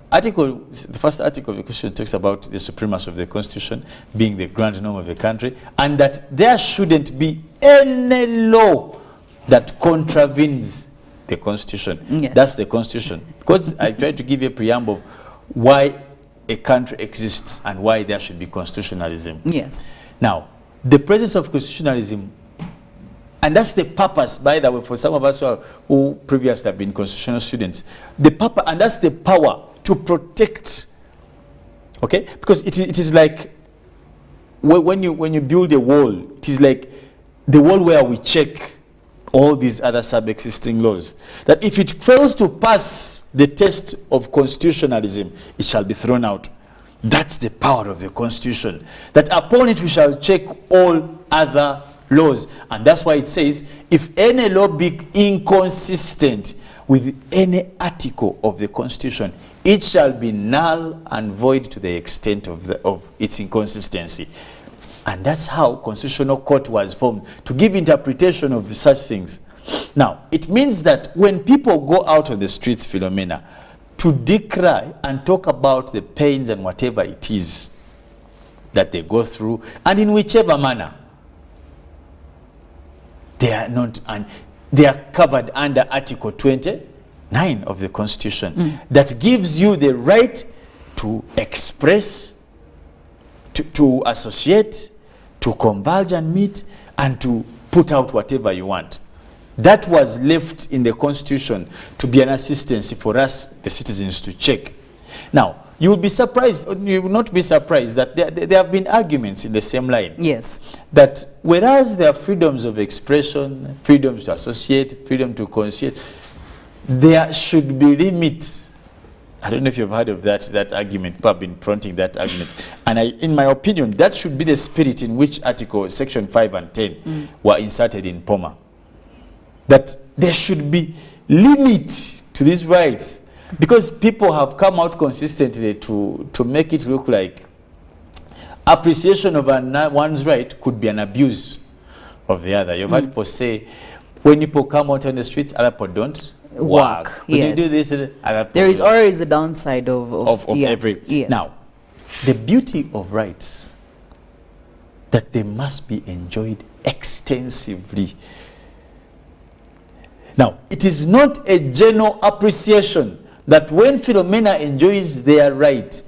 The first article of the Constitution talks about the supremacy of the Constitution being the grand norm of the country, and that there shouldn't be any law that contravenes the Constitution. Yes. That's the Constitution. Because I tried to give you a preamble of why a country exists and why there should be constitutionalism. Yes. Now, the presence of constitutionalism, and that's the purpose, by the way, for some of us who previously have been constitutional students, the purpose, and that's the power to protect, okay? Because it is like when you build a wall, it is like the wall where we check all these other sub-existing laws, that if it fails to pass the test of constitutionalism, it shall be thrown out. That's the power of the Constitution, that upon it we shall check all other laws. And that's why it says, if any law be inconsistent with any article of the Constitution, it shall be null and void to the extent of its inconsistency. And that's how Constitutional Court was formed, to give interpretation of such things. Now, it means that when people go out on the streets, Philomena, to decry and talk about the pains and whatever it is that they go through, and in whichever manner they are not, and they are covered under Article 29 of the Constitution that gives you the right to express, to associate, to converge and meet, and to put out whatever you want. That was left in the Constitution to be an assistance for us, the citizens, to check. Now, you will be surprised, or you will not be surprised, that there have been arguments in the same line. Yes. That whereas there are freedoms of expression, freedoms to associate, freedom to conscience, there should be limits. I don't know if you've heard of that argument. People have been fronting that argument. And in my opinion, that should be the spirit in which Section 5 and 10 were inserted in POMA. That there should be limit to these rights, because people have come out consistently to make it look like appreciation of one's right could be an abuse of the other. You've heard people say, when people come out on the streets, other people don't work. When you do this, there is always the downside of every. Yes. Now, the beauty of rights, that they must be enjoyed extensively. Now, it is not a general appreciation that when Philomena enjoys their right,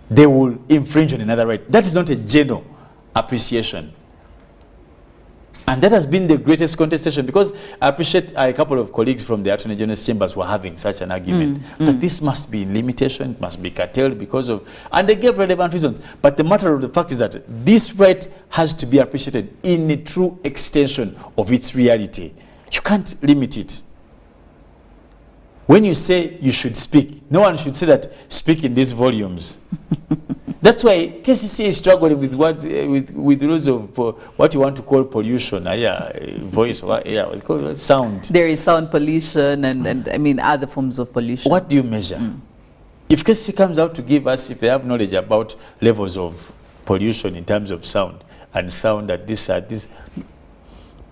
they will infringe on another right. That is not a general appreciation. And that has been the greatest contestation, because I appreciate a couple of colleagues from the Attorney General's chambers who are having such an argument that this must be in limitation, it must be curtailed because of, and they gave relevant reasons. But the matter of the fact is that this right has to be appreciated in a true extension of its reality. You can't limit it. When you say you should speak, no one should say that speak in these volumes. That's why KCC is struggling with with rules of what you want to call pollution, voice, sound. There is sound pollution and I mean other forms of pollution. What do you measure? If KCC comes out to give us, if they have knowledge about levels of pollution in terms of sound, and sound at this,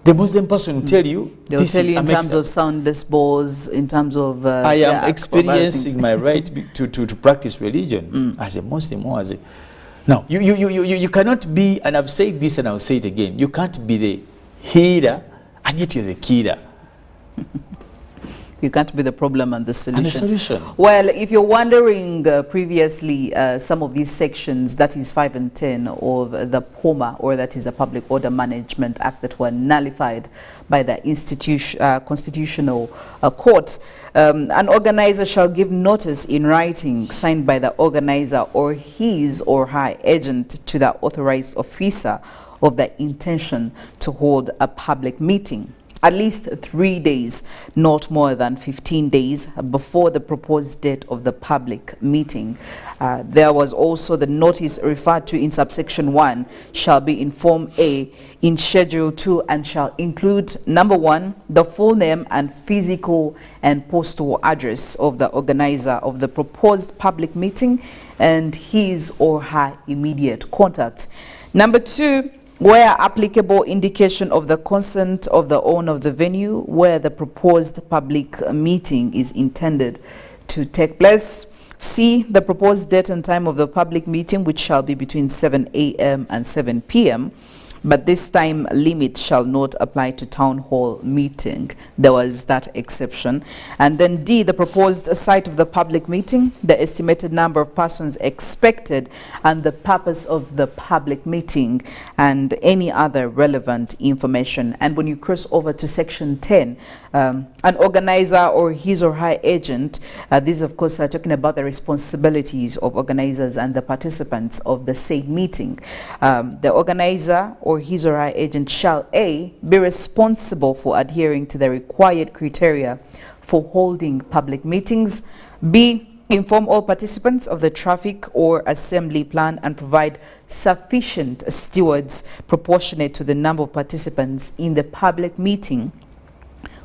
the Muslim person will tell you. They will tell you in terms of sound decibels, in terms of. I am experiencing my right to practice religion as a Muslim or as a. Now, you cannot be, and I've said this and I'll say it again, you can't be the healer and yet you're the killer. You can't be the problem and the solution. And the solution. Well, if you're wondering previously, some of these sections, that is 5 and 10 of the POMA, or that is the Public Order Management Act, that were nullified by the Constitutional Court, an organizer shall give notice in writing signed by the organizer or his or her agent to the authorized officer of the intention to hold a public meeting at least 3 days, not more than 15 days before the proposed date of the public meeting. There was also the notice referred to in subsection 1 shall be in Form A in Schedule 2 and shall include, number 1, the full name and physical and postal address of the organizer of the proposed public meeting and his or her immediate contact. Number 2, where applicable, indication of the consent of the owner of the venue where the proposed public meeting is intended to take place. C, the proposed date and time of the public meeting, which shall be between 7 a.m. and 7 p.m. But this time limit shall not apply to town hall meeting. There was that exception. And then D, the proposed site of the public meeting, the estimated number of persons expected, and the purpose of the public meeting, and any other relevant information. And when you cross over to section 10, an organizer or his or her agent, these of course are talking about the responsibilities of organizers and the participants of the said meeting. The organizer or his or her agent shall A, be responsible for adhering to the required criteria for holding public meetings, B, inform all participants of the traffic or assembly plan and provide sufficient stewards proportionate to the number of participants in the public meeting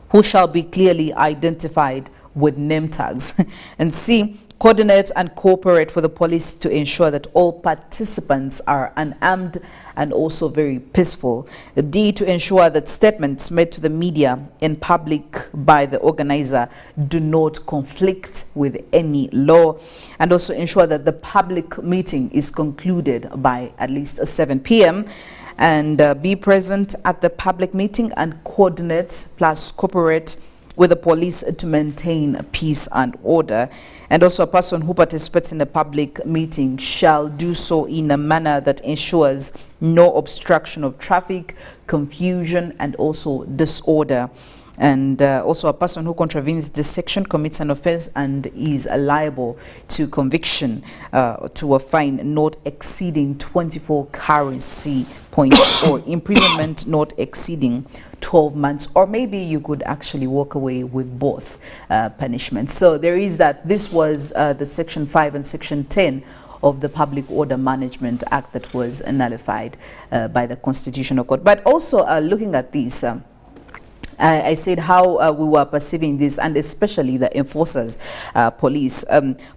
who shall be clearly identified with name tags. And C, coordinate and cooperate with the police to ensure that all participants are unarmed and also very peaceful. D, to ensure that statements made to the media in public by the organizer do not conflict with any law, and also ensure that the public meeting is concluded by at least 7 p.m. and be present at the public meeting and coordinate plus cooperate with the police to maintain peace and order. And also, a person who participates in a public meeting shall do so in a manner that ensures no obstruction of traffic, confusion, and also disorder. And also, a person who contravenes this section commits an offense and is liable to conviction to a fine not exceeding 24 currency points or imprisonment not exceeding 12 months, or maybe you could actually walk away with both punishments. So there is that. This was the Section 5 and Section 10 of the Public Order Management Act that was nullified by the Constitutional Court. But also looking at this, I said how we were perceiving this, and especially the enforcers, police.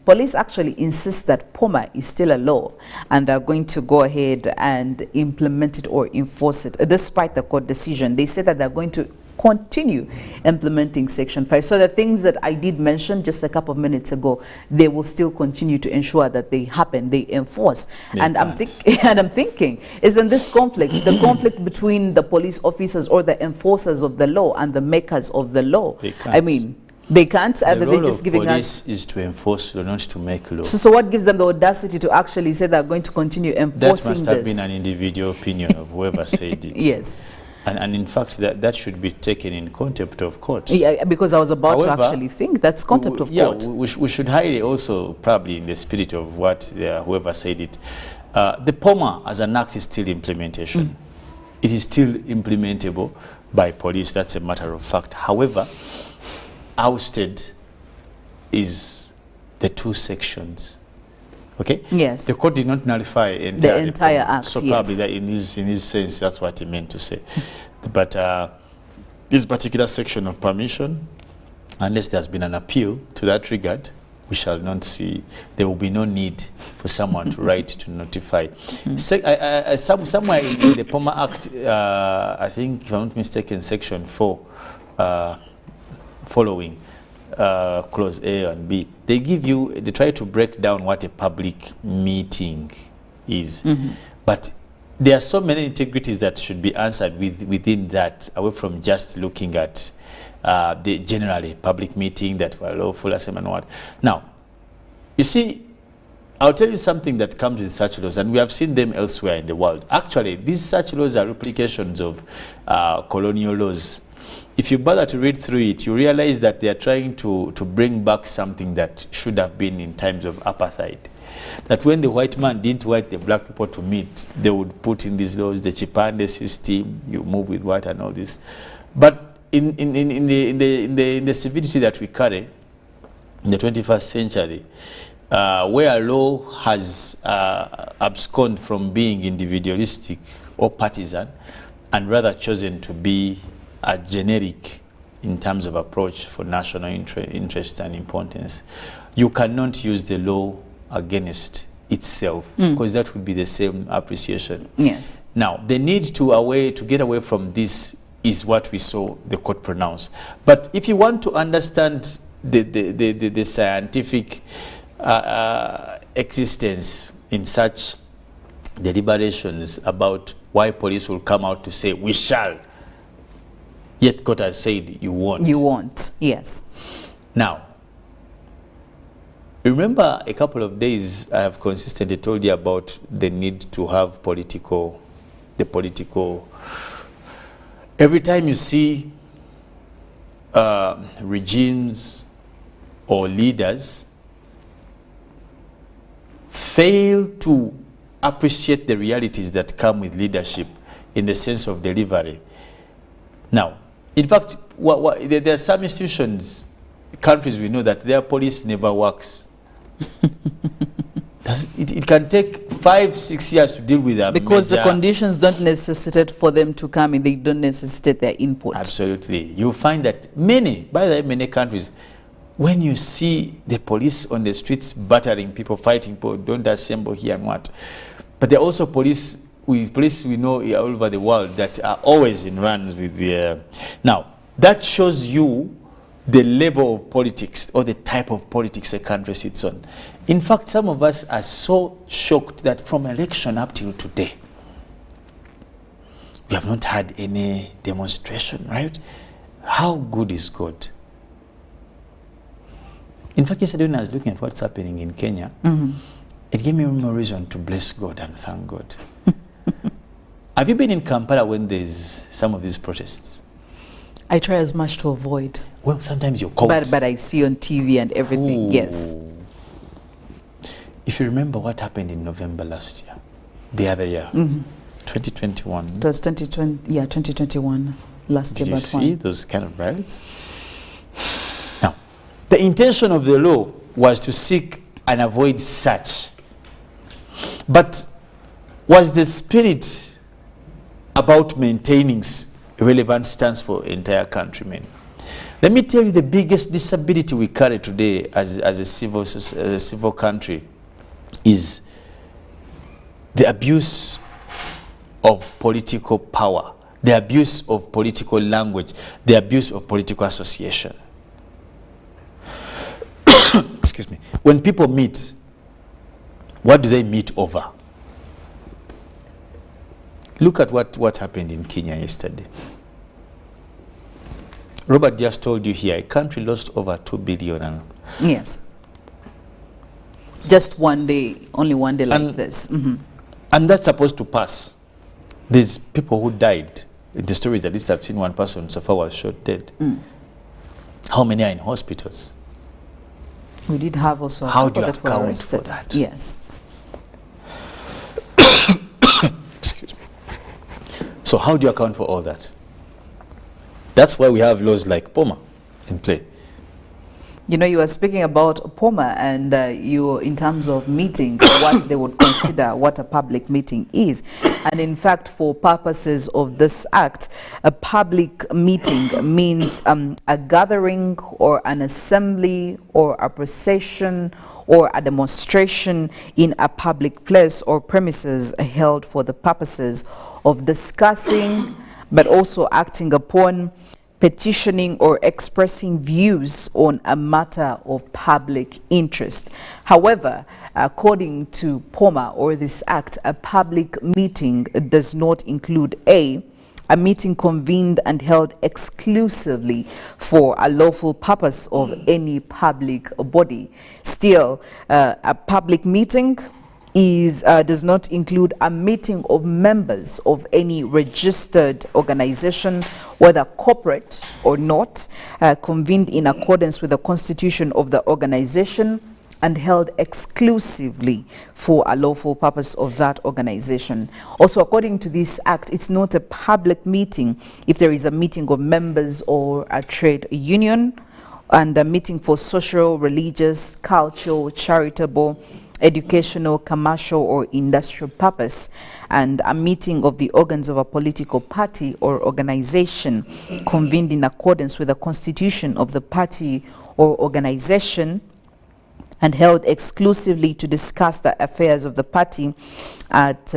Police actually insist that POMA is still a law, and they're going to go ahead and implement it or enforce it. Despite the court decision, they said that they're going to continue implementing Section 5. So the things that I did mention just a couple of minutes ago, they will still continue to ensure that they happen, they enforce. And I'm thinking, isn't this conflict, the conflict between the police officers or the enforcers of the law and the makers of the law? I mean, they can't. The they're role just of giving police us. is to enforce law, not to make law. So what gives them the audacity to actually say they're going to continue enforcing this? That must have been an individual opinion of whoever said it. Yes. And in fact, that should be taken in contempt of court. Yeah, because I was about to actually think that's contempt of court. We should hide it also, probably in the spirit of what whoever said it. The POMA as an act is still implementation. It is still implementable by police. That's a matter of fact. However, ousted is the 2 sections. Okay. Yes. The court did not nullify the entire act. So probably that in his sense, that's what he meant to say. But this particular section of permission, unless there's been an appeal to that regard, we shall not see. There will be no need for someone to write to notify. Somewhere in the POMA Act, I think, if I'm not mistaken, Section 4, following. Clause A and B, they try to break down what a public meeting is. But there are so many integrities that should be answered within that, away from just looking at the generally public meeting that were lawful assembly and what. Now, you see, I'll tell you something that comes with such laws, and we have seen them elsewhere in the world. Actually, these such laws are replications of colonial laws. If you bother to read through it, you realize that they are trying to bring back something that should have been in times of apartheid. That when the white man didn't want the black people to meet, they would put in these laws, the Chipande system, you move with white and all this. But in the civility that we carry in the 21st century, where law has absconded from being individualistic or partisan, and rather chosen to be generic in terms of approach for national interest and importance, you cannot use the law against itself, because that would be the same appreciation. Yes. Now, the need to get away from this is what we saw the court pronounce. But if you want to understand the scientific existence in such deliberations about why police will come out to say, we shall, yet court has said you won't. You won't, yes. Now, remember a couple of days I have consistently told you about the need to have the political. Every time you see regimes or leaders fail to appreciate the realities that come with leadership in the sense of delivery. Now, in fact, there are some institutions, countries we know that their police never works. It can take 5-6 years to deal with them. Because the conditions don't necessitate for them to come in, they don't necessitate their input. Absolutely. You'll find that many countries, when you see the police on the streets battering people, fighting people, don't assemble here and what. But there are also police we know all over the world that are always in runs with the... Now, that shows you the level of politics or the type of politics a country sits on. In fact, some of us are so shocked that from election up till today, we have not had any demonstration, right? How good is God? In fact, yesterday when I was looking at what's happening in Kenya, it gave me more reason to bless God and thank God. Have you been in Kampala when there's some of these protests? I try as much to avoid. Well, sometimes you're caught. But I see on TV and everything, yes. If you remember what happened in November last year, the other year, 2021. It was 2020, yeah, 2021 last year. Did you see those kind of riots? Now, the intention of the law was to seek and avoid such. But was the spirit about maintaining a relevant stance for entire countrymen? Let me tell you the biggest disability we carry today as a civil country is the abuse of political power, the abuse of political language, the abuse of political association. Excuse me. When people meet, what do they meet over? Look at what happened in Kenya yesterday. Robert just told you here, a country lost over 2 billion. Yes. Just one day, only one day like this. And that's supposed to pass. There's people who died. In the stories, at least I've seen one person so far was shot dead. How many are in hospitals? We did have also... How do you account for that? Yes. Excuse me. So how do you account for all that? That's why we have laws like POMA in play. You know, you were speaking about POMA and you, in terms of meeting, what they would consider what a public meeting is. And in fact, for purposes of this act, a public meeting means a gathering or an assembly or a procession or a demonstration in a public place or premises held for the purposes of discussing, but also acting upon, petitioning or expressing views on a matter of public interest. However, according to POMA or this act, a public meeting does not include a meeting convened and held exclusively for a lawful purpose of any public body. Still, a public meeting does not include a meeting of members of any registered organization, whether corporate or not, convened in accordance with the constitution of the organization and held exclusively for a lawful purpose of that organization. Also, according to this act, it's not a public meeting if there is a meeting of members or a trade union, and a meeting for social, religious, cultural, charitable, educational, commercial, or industrial purpose, and a meeting of the organs of a political party or organization convened in accordance with the constitution of the party or organization and held exclusively to discuss the affairs of the party at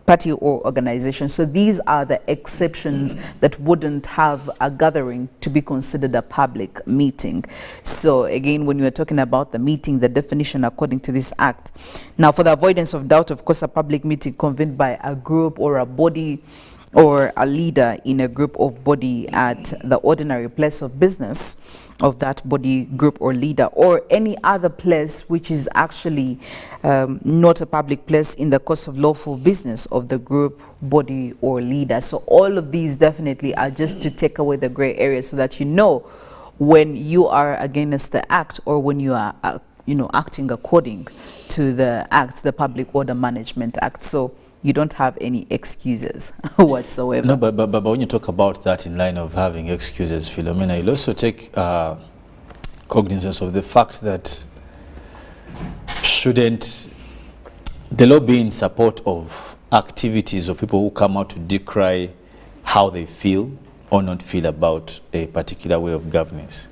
party or organization. So these are the exceptions that wouldn't have a gathering to be considered a public meeting. So again, when we are talking about the meeting, the definition according to this act. Now, for the avoidance of doubt, of course, a public meeting convened by a group or a body or a leader in a group of body at the ordinary place of business of that body, group, or leader, or any other place which is actually not a public place in the course of lawful business of the group, body, or leader. So all of these definitely are just to take away the gray area so that you know when you are against the act or when you are acting according to the act, the Public Order Management Act. So you don't have any excuses whatsoever. No, but when you talk about that in line of having excuses, Philomena, you'll also take cognizance of the fact that shouldn't the law be in support of activities of people who come out to decry how they feel or not feel about a particular way of governance?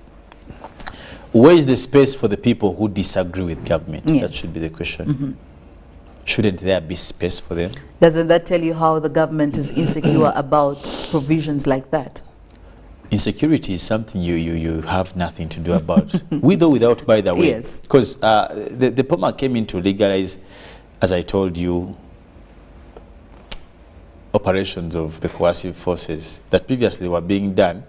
where is the space for the people who disagree with government? Yes. That should be the question. Shouldn't there be space for them? Doesn't that tell you how the government is insecure about provisions like that? Insecurity is something you have nothing to do about. With or without, by the way. Yes. Because the POMA came in to legalize, as I told you, operations of the coercive forces that previously were being done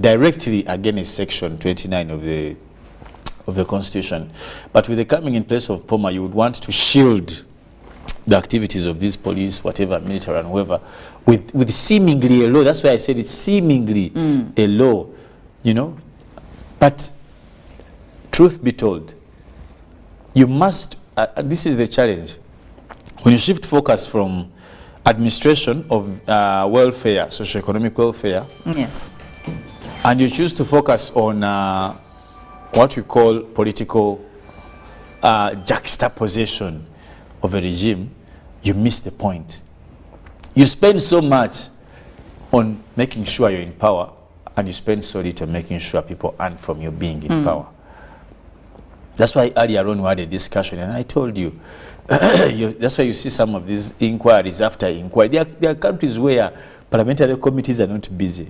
directly against Section 29 of the Constitution. But with the coming in place of POMA, you would want to shield the activities of these police, whatever, military and whoever, with seemingly a law. That's why I said it's seemingly a law, you know. But truth be told, you must, this is the challenge. When you shift focus from administration of welfare, socio-economic welfare, yes, and you choose to focus on what we call political juxtaposition of a regime, you miss the point. You spend so much on making sure you're in power, and you spend so little making sure people earn from you being in power. That's why earlier on we had a discussion, and I told you, that's why you see some of these inquiries after inquiry. There are countries where parliamentary committees are not busy.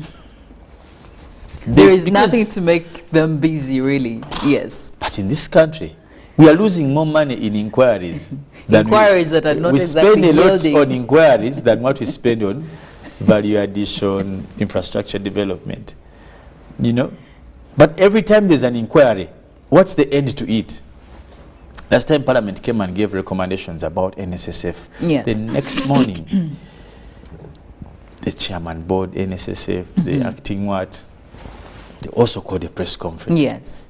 There is nothing to make them busy, really. Yes. But in this country, we are losing more money in inquiries. Inquiries that are not exactly yielding. We spend a lot on inquiries than what we spend on value addition, infrastructure development. You know? But every time there's an inquiry, what's the end to it? Last time Parliament came and gave recommendations about NSSF. Yes. The next morning, the chairman board, NSSF, the acting what, they also called a press conference. Yes.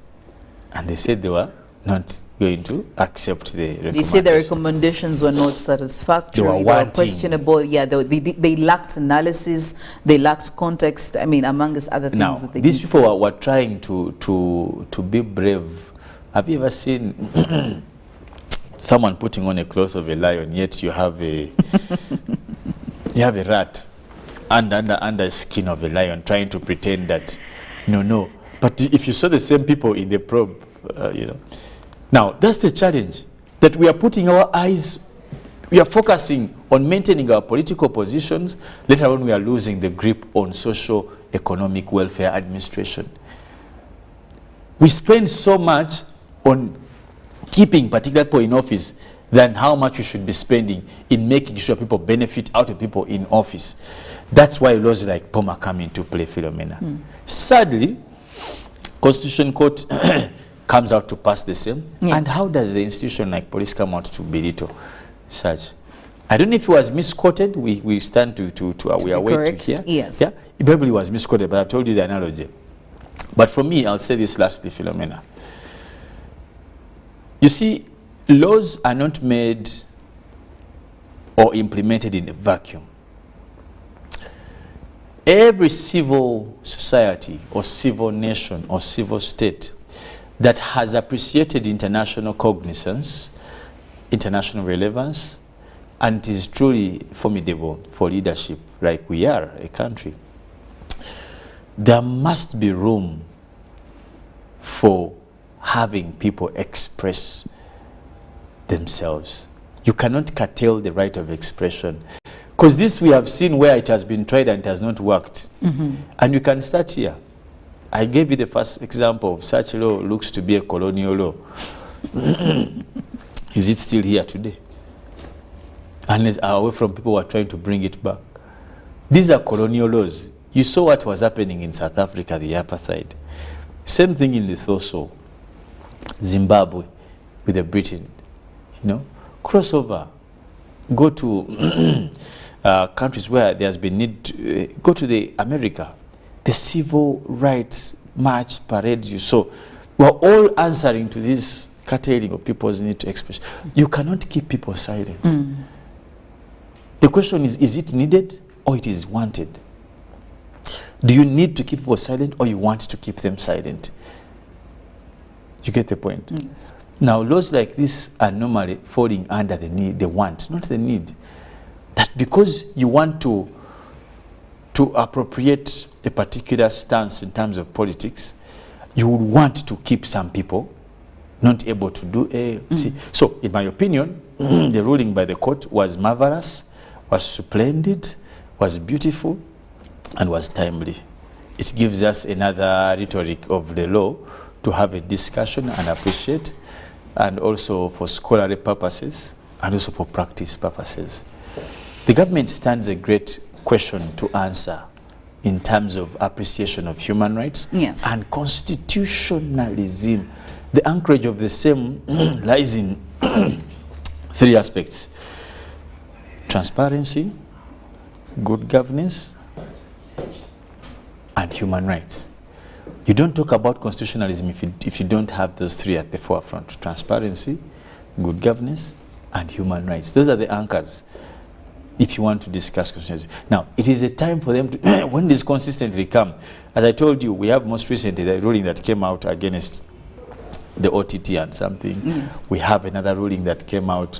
And they said they were not going to accept the recommendations. They said the recommendations were not satisfactory. They were questionable. Yeah, they lacked analysis. They lacked context. I mean, amongst other things. Now, that they these people were trying to be brave. Have you ever seen someone putting on a cloth of a lion, yet you have a you have a rat under skin of a lion, trying to pretend that no. But if you saw the same people in the probe, you know. Now, that's the challenge, that we are putting our eyes, we are focusing on maintaining our political positions. Later on, we are losing the grip on social economic welfare administration. We spend so much on keeping particular people in office than how much we should be spending in making sure people benefit out of people in office. That's why laws like POMA come into play, Philomena. Sadly, Constitution Court comes out to pass the same. Yes. And how does the institution like police come out to belittle such? I don't know if it was misquoted. We stand we are waiting to hear. Yes. Yeah, it probably was misquoted, but I told you the analogy. But for me, I'll say this lastly, Philomena. You see, laws are not made or implemented in a vacuum. Every civil society or civil nation or civil state that has appreciated international cognizance, international relevance, and is truly formidable for leadership, like we are a country, there must be room for having people express themselves. You cannot curtail the right of expression. Because this we have seen where it has been tried and it has not worked. And we can start here. I gave you the first example of such law looks to be a colonial law. Is it still here today? Unless away from people who are trying to bring it back. These are colonial laws. You saw what was happening in South Africa, the apartheid. Same thing in Lesotho, Zimbabwe, with the Britain. You know, crossover. Go to countries where there has been need to, go to the America. The civil rights march, parades you saw, we're all answering to this curtailing of people's need to express. You cannot keep people silent. The question is it needed or it is wanted? Do you need to keep people silent or you want to keep them silent? You get the point? Yes. Now, laws like this are normally falling under the need, the want, not the need. That because you want to appropriate a particular stance in terms of politics, you would want to keep some people not able to do a see. So in my opinion, the ruling by the court was marvelous, was splendid, was beautiful, and was timely. It gives us another rhetoric of the law to have a discussion and appreciate, and also for scholarly purposes and also for practice purposes. The government stands a great question to answer in terms of appreciation of human rights and constitutionalism. The anchorage of the same lies in three aspects: transparency, good governance, and human rights. You don't talk about constitutionalism if you don't have those three at the forefront: transparency, good governance, and human rights. Those are the anchors if you want to discuss constitutionalism. Now, it is a time for them to, when this consistently come, as I told you, we have most recently the ruling that came out against the OTT and something. We have another ruling that came out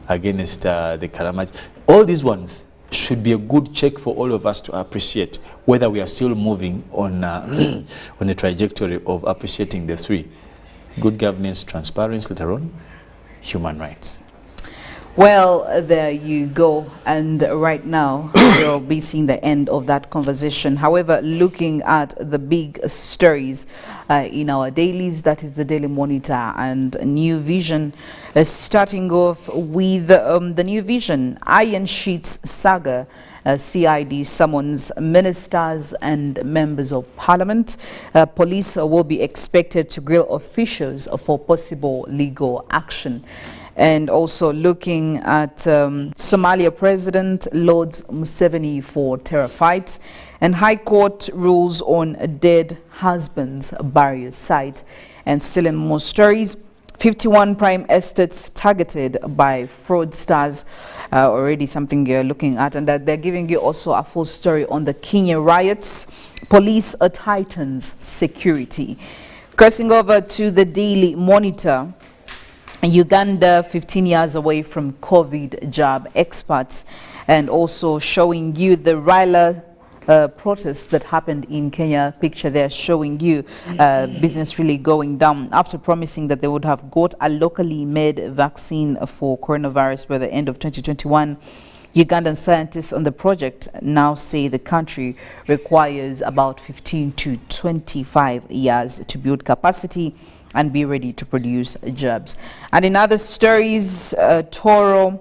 against the Karamaj. All these ones should be a good check for all of us to appreciate whether we are still moving on on the trajectory of appreciating the three: good governance, transparency, later on, human rights. Well, there you go. And right now, we'll be seeing the end of that conversation. However, looking at the big stories in our dailies, that is the Daily Monitor and New Vision. Starting off with the New Vision, Iron Sheets saga. CID summons ministers and members of parliament. Police will be expected to grill officials for possible legal action. And also looking at Somalia President Lords Museveni for terror fight, and High Court rules on dead husband's burial site. And still in more stories, 51 prime estates targeted by fraudsters. Already something you're looking at, and that they're giving you also a full story on the Kenya riots. Police tightens security. Crossing over to the Daily Monitor, Uganda 15 years away from COVID jab experts, and also showing you the Raila protests that happened in Kenya. Picture there showing you business really going down after promising that they would have got a locally made vaccine for coronavirus by the end of 2021. Ugandan scientists on the project now say the country requires about 15 to 25 years to build capacity and be ready to produce jabs. And in other stories, Toro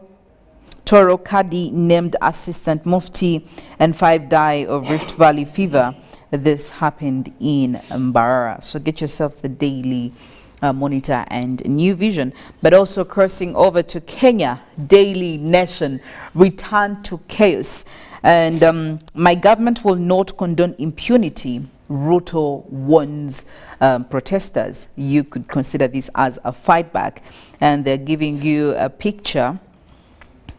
Kadi named assistant mufti, and 5 die of Rift Valley fever. This happened in Mbarara. So get yourself the Daily Monitor and New Vision. But also crossing over to Kenya, Daily Nation, return to chaos. And my government will not condone impunity, Ruto warns protesters. You could consider this as a fight back. And they're giving you a picture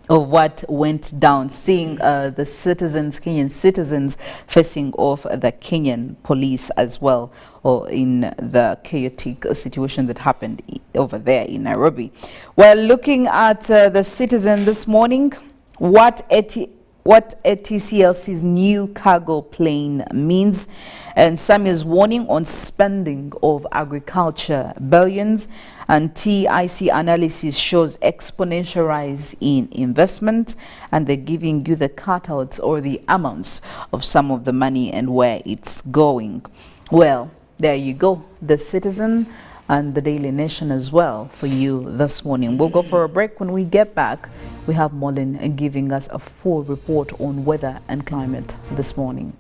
of what went down, seeing the citizens, Kenyan citizens, facing off the Kenyan police as well, or in the chaotic situation that happened over there in Nairobi. Well, looking at the Citizen this morning, what ATCLC's new cargo plane means, and Samuel's warning on spending of agriculture billions, and TIC analysis shows exponential rise in investment, and they're giving you the cutouts or the amounts of some of the money and where it's going. Well, there you go, the Citizen and the Daily Nation as well for you this morning. We'll go for a break. When we get back, we have Molin giving us a full report on weather and climate this morning.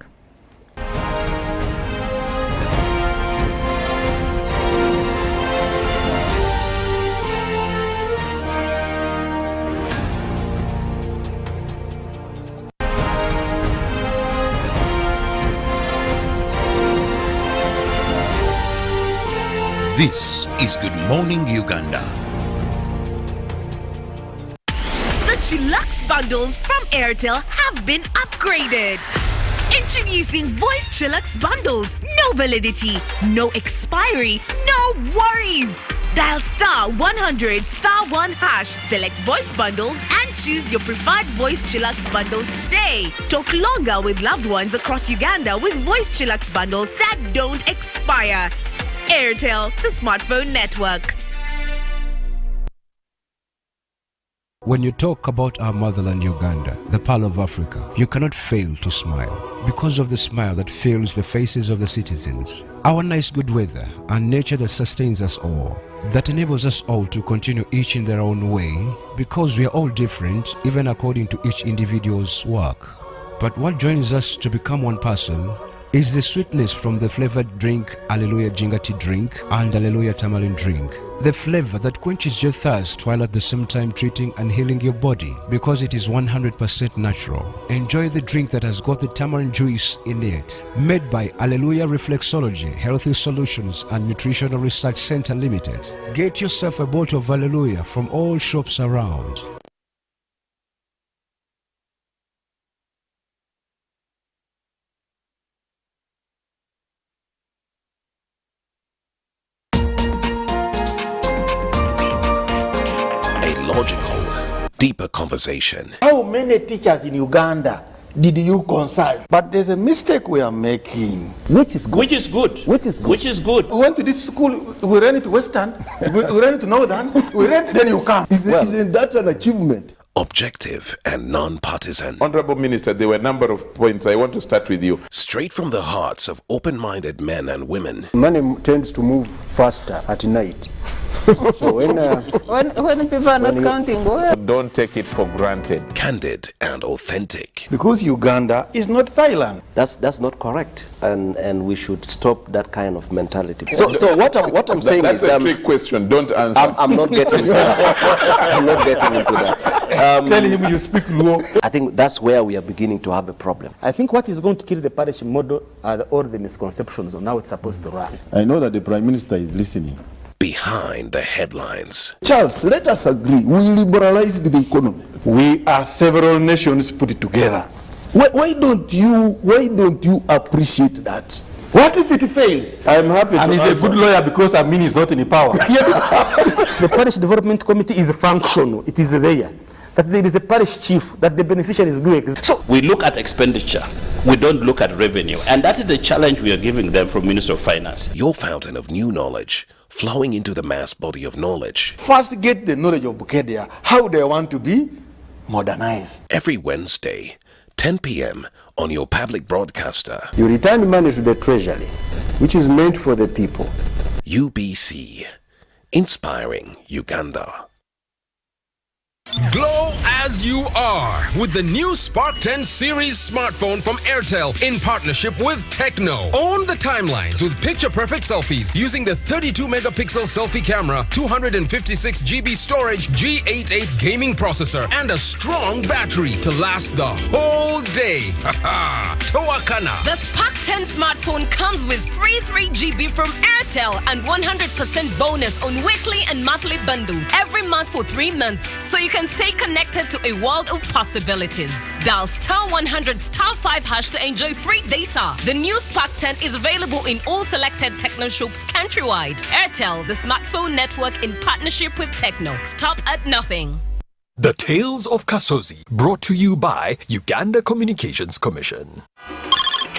This is Good Morning Uganda. The Chillax bundles from Airtel have been upgraded. Introducing Voice Chillax bundles. No validity, no expiry, no worries. Dial star 100 star 1 hash, select voice bundles and choose your preferred voice Chillax bundle today. Talk longer with loved ones across Uganda with voice Chillax bundles that don't expire. Airtel, the smartphone network. When you talk about our motherland Uganda, the Pearl of Africa, you cannot fail to smile because of the smile that fills the faces of the citizens. Our nice good weather and nature that sustains us all, that enables us all to continue each in their own way because we are all different even according to each individual's work. But what joins us to become one person is the sweetness from the flavored drink Alleluia Jingati drink and Alleluia Tamarind drink. The flavor that quenches your thirst while at the same time treating and healing your body because it is 100% natural. Enjoy the drink that has got the tamarind juice in it. Made by Alleluia Reflexology, Healthy Solutions and Nutritional Research Center Limited. Get yourself a bottle of Alleluia from all shops around. Deeper conversation. How many teachers in Uganda did you consult? But there's a mistake we are making. Which is good. Which is good. Which is good. Which is good. We went to this school, we ran to Western, we ran to Northern, then you come. Isn't that an achievement? Objective and non-partisan. Honorable Minister, there were a number of points. I want to start with you. Straight from the hearts of open-minded men and women. Money tends to move faster at night. So when people are not counting, don't take it for granted. Candid and authentic. Because Uganda is not Thailand. That's not correct, and we should stop that kind of mentality. So what I'm saying that's is a trick question. Don't answer. I'm not getting into that. I'm not getting into that. Tell him you speak Luo. I think that's where we are beginning to have a problem. I think what is going to kill the parish model are all the misconceptions on how it's supposed to run. I know that the Prime Minister is listening. Behind the headlines. Charles, let us agree. We liberalized the economy. We are several nations put together. Why don't you appreciate that? What if it fails? I'm happy and to he's a good lawyer because Amin is not in power. The parish development committee is functional. It is there. That there is a parish chief, that the beneficiary is doing. So we look at expenditure. We don't look at revenue. And that is the challenge we are giving them from Minister of Finance. Your fountain of new knowledge, flowing into the mass body of knowledge. First get the knowledge of Bukedia, how they want to be modernized. Every Wednesday, 10 p.m. on your public broadcaster. You return money to the treasury, which is meant for the people. UBC, inspiring Uganda. Glow as you are with the new Spark 10 series smartphone from Airtel in partnership with Techno. Own the timelines with picture-perfect selfies using the 32-megapixel selfie camera, 256GB storage, G88 gaming processor, and a strong battery to last the whole day. Haha! Towakana. The Spark 10 smartphone comes with free 3GB from Airtel and 100% bonus on weekly and monthly bundles every month for 3 months. So you can stay connected to a world of possibilities. Dial star 100 star 5 hash to enjoy free data. The new Spark 10 is available in all selected Techno shops countrywide. Airtel, the smartphone network in partnership with Techno. Stop at nothing. The Tales of Kasozi, brought to you by Uganda Communications Commission.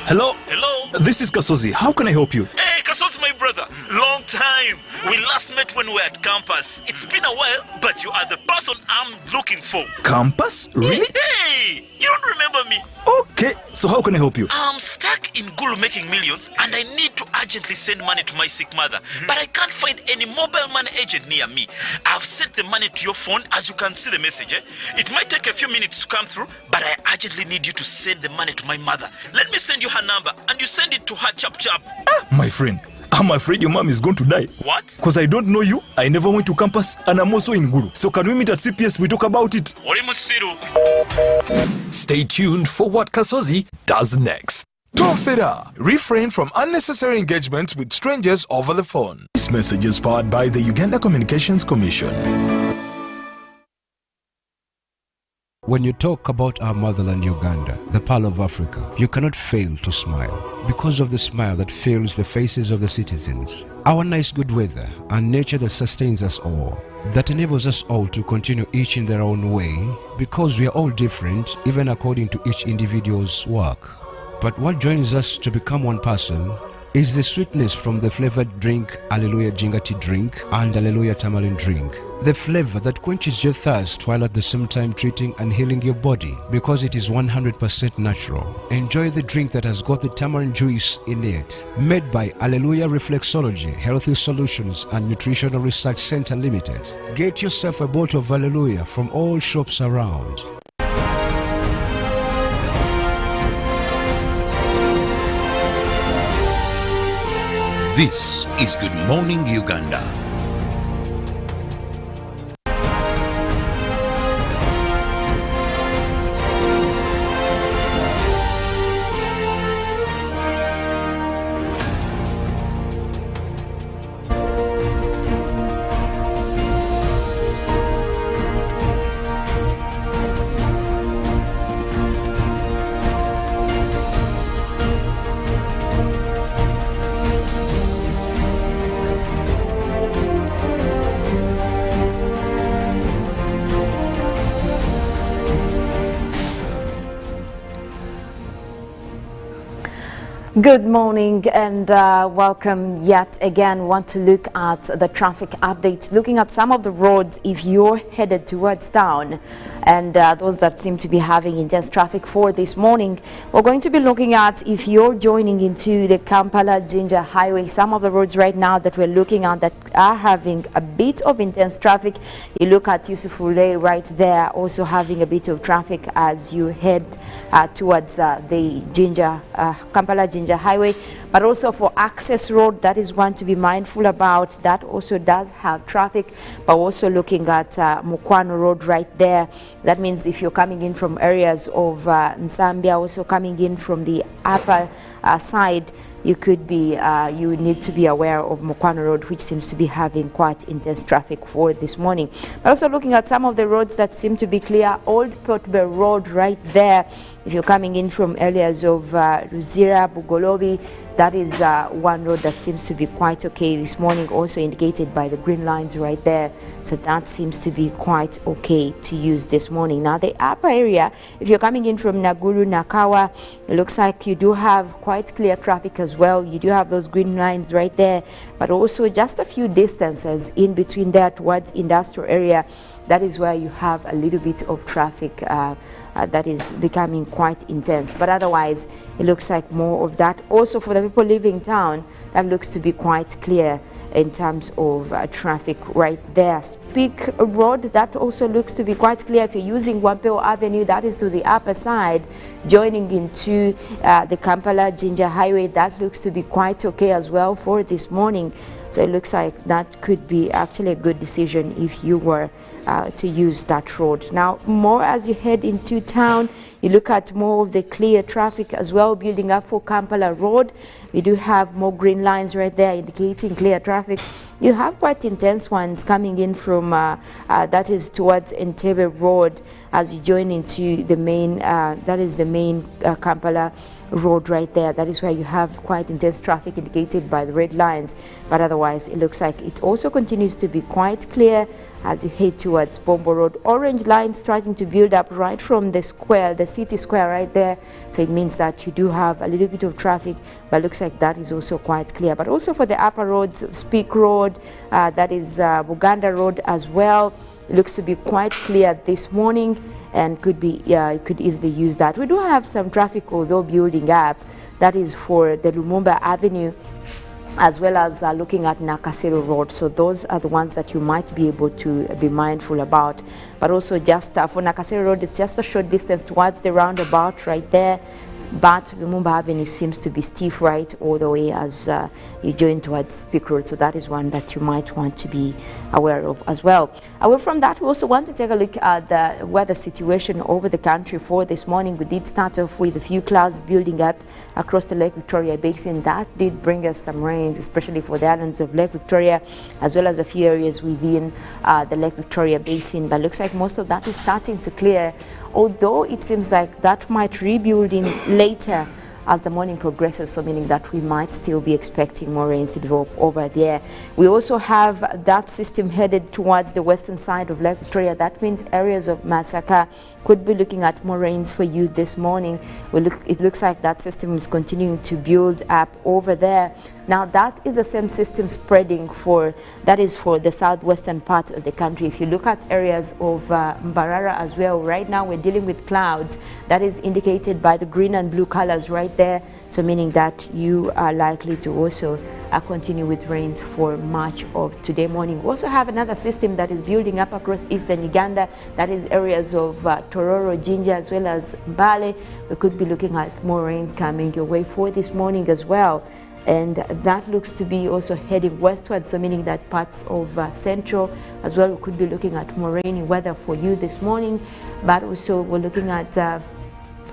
Hello? Hello? This is Kasozi. How can I help you? Hey, Kasozi, my brother. Long time. We last met when we were at campus. It's been a while, but you are the person I'm looking for. Campus? Really? Hey, you don't remember me? Okay, so how can I help you? I'm stuck in Gulu making millions and I need to urgently send money to my sick mother. But I can't find any mobile money agent near me. I've sent the money to your phone as you can see the message. It might take a few minutes to come through, but I urgently need you to send the money to my mother. Let me send you her number and you send it to her chap. My friend, I'm afraid your mom is going to die. What? Because I don't know you, I never went to campus, and I'm also in Gulu. So can we meet at CPS, we talk about it? Stay tuned for what Kasozi does next. Tofera. Refrain from unnecessary engagement with strangers over the phone. This message is powered by the Uganda Communications Commission. When you talk about our motherland Uganda, the Pearl of Africa, you cannot fail to smile because of the smile that fills the faces of the citizens. Our nice good weather and nature that sustains us all, that enables us all to continue each in their own way because we are all different even according to each individual's work. But what joins us to become one person is the sweetness from the flavored drink Alleluia Jingati drink and Alleluia Tamarind drink. The flavor that quenches your thirst while at the same time treating and healing your body because it is 100% natural. Enjoy the drink that has got the tamarind juice in it. Made by Alleluia Reflexology, Healthy Solutions and Nutritional Research Center Limited. Get yourself a bottle of Alleluia from all shops around. This is Good Morning Uganda. Good morning and welcome yet again. Want to look at the traffic updates, looking at some of the roads if you're headed towards town and those that seem to be having intense traffic for this morning. We're going to be looking at if you're joining into the Kampala-Jinja highway, some of the roads right now that we're looking at that are having a bit of intense traffic. You look at Yusufule right there, also having a bit of traffic as you head towards the Jinja, Kampala-Jinja highway, but also for access road, that is one to be mindful about. That also does have traffic, but also looking at Mukwano road right there. That means if you're coming in from areas of Nsambia, also coming in from the upper side, you could be, you need to be aware of Mukwano Road, which seems to be having quite intense traffic for this morning. But also looking at some of the roads that seem to be clear. Old Port Bay Road right there. If you're coming in from areas of Ruzira, Bugolobi, that is one road that seems to be quite okay this morning, also indicated by the green lines right there. So that seems to be quite okay to use this morning. Now the upper area, if you're coming in from Naguru, Nakawa, it looks like you do have quite clear traffic as well. You do have those green lines right there, but also just a few distances in between there towards industrial area. That is where you have a little bit of traffic that is becoming quite intense. But otherwise, it looks like more of that. Also for the people leaving town, that looks to be quite clear in terms of traffic right there. Speak Road, that also looks to be quite clear. If you're using Wampeo Avenue, that is to the upper side, joining into the Kampala-Jinja highway, that looks to be quite okay as well for this morning. So it looks like that could be actually a good decision if you were to use that road. Now, more as you head into town, you look at more of the clear traffic as well, building up for Kampala Road. We do have more green lines right there indicating clear traffic. You have quite intense ones coming in from, that is towards Entebbe Road as you join into the main, that is the main Kampala Road right there. That is where you have quite intense traffic indicated by the red lines. But otherwise, it looks like it also continues to be quite clear as you head towards Bombo Road. Orange line starting to build up right from the square, the city square right there. So it means that you do have a little bit of traffic, but looks like that is also quite clear. But also for the upper roads, Speak Road, that is Buganda Road as well. It looks to be quite clear this morning and could be, you could easily use that. We do have some traffic, although building up. That is for the Lumumba Avenue, as well as looking at Nakasero Road. So those are the ones that you might be able to be mindful about. But also just for Nakasero Road, it's just a short distance towards the roundabout right there. But Lumumba Avenue seems to be stiff right all the way as you join towards Speak Road. So that is one that you might want to be aware of as well. Away from that, we also want to take a look at the weather situation over the country for this morning. We did start off with a few clouds building up across the Lake Victoria Basin. That did bring us some rains, especially for the islands of Lake Victoria, as well as a few areas within the Lake Victoria Basin. But looks like most of that is starting to clear although it seems like that might rebuild in later as the morning progresses, so meaning that we might still be expecting more rains to develop over there. We also have that system headed towards the western side of Lake Victoria. That means areas of Masaka could be looking at more rains for you this morning. It looks like that system is continuing to build up over there. Now that is the same system spreading that is for the southwestern part of the country. If you look at areas of Mbarara as well, right now we're dealing with clouds. That is indicated by the green and blue colors right there. So meaning that you are likely to also continue with rains for much of today morning. We also have another system that is building up across eastern Uganda. That is areas of Tororo, Jinja, as well as Mbale. We could be looking at more rains coming your way for this morning as well. And that looks to be also heading westward, so meaning that parts of central as well, we could be looking at more rainy weather for you this morning. But also we're looking at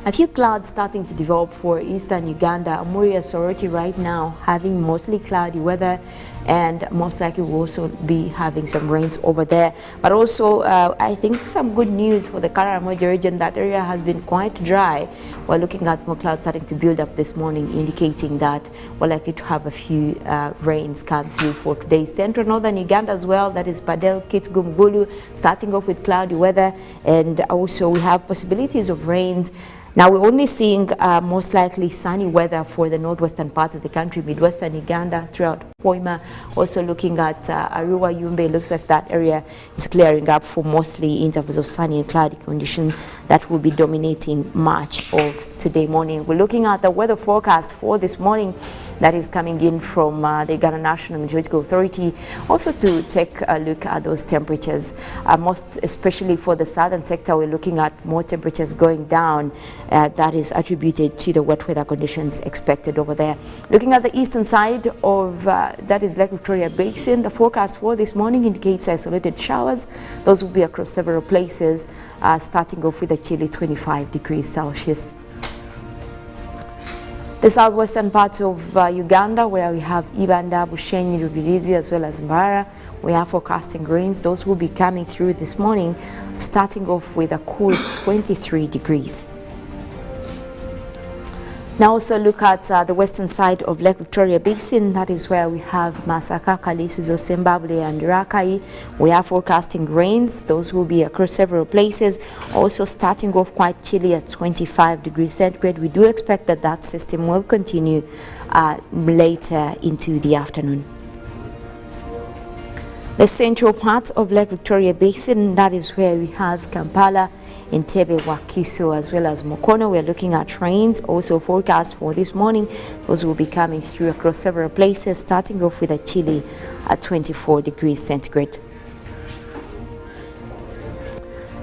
a few clouds starting to develop for eastern Uganda. Amuria, Soroti right now having mostly cloudy weather, and most likely we'll also be having some rains over there. But also I think some good news for the Karamoja region. That area has been quite dry. We're looking at more clouds starting to build up this morning, indicating that we're likely to have a few rains come through for today. Central northern Uganda as well, that is Padel, Kitgum, Gulu, starting off with cloudy weather, and also we have possibilities of rains. Now we're only seeing most likely sunny weather for the northwestern part of the country, midwestern Uganda, throughout Hoima. Also looking at Arua, Yumbe, looks like that area is clearing up for mostly intervals of sunny and cloudy conditions that will be dominating much of today morning. We're looking at the weather forecast for this morning that is coming in from the Uganda National Meteorological Authority, also to take a look at those temperatures. Most especially for the southern sector, we're looking at more temperatures going down. That is attributed to the wet weather conditions expected over there. Looking at the eastern side of that is Lake Victoria Basin, the forecast for this morning indicates isolated showers. Those will be across several places, starting off with a chilly 25 degrees Celsius. The southwestern parts of Uganda, where we have Ibanda, Bushenyi, Rubirizi, as well as Mbara, we are forecasting rains. Those will be coming through this morning, starting off with a cool 23 degrees. Now also look at the western side of Lake Victoria Basin. That is where we have Masaka, Kalisizo, Zimbabwe and Rakai. We are forecasting rains. Those will be across several places. Also starting off quite chilly at 25 degrees centigrade. We do expect that that system will continue later into the afternoon. The central part of Lake Victoria Basin, that is where we have Kampala, Entebbe, Wakiso, as well as Mukono. We're looking at rains also forecast for this morning. Those will be coming through across several places, starting off with a chilly at 24 degrees centigrade.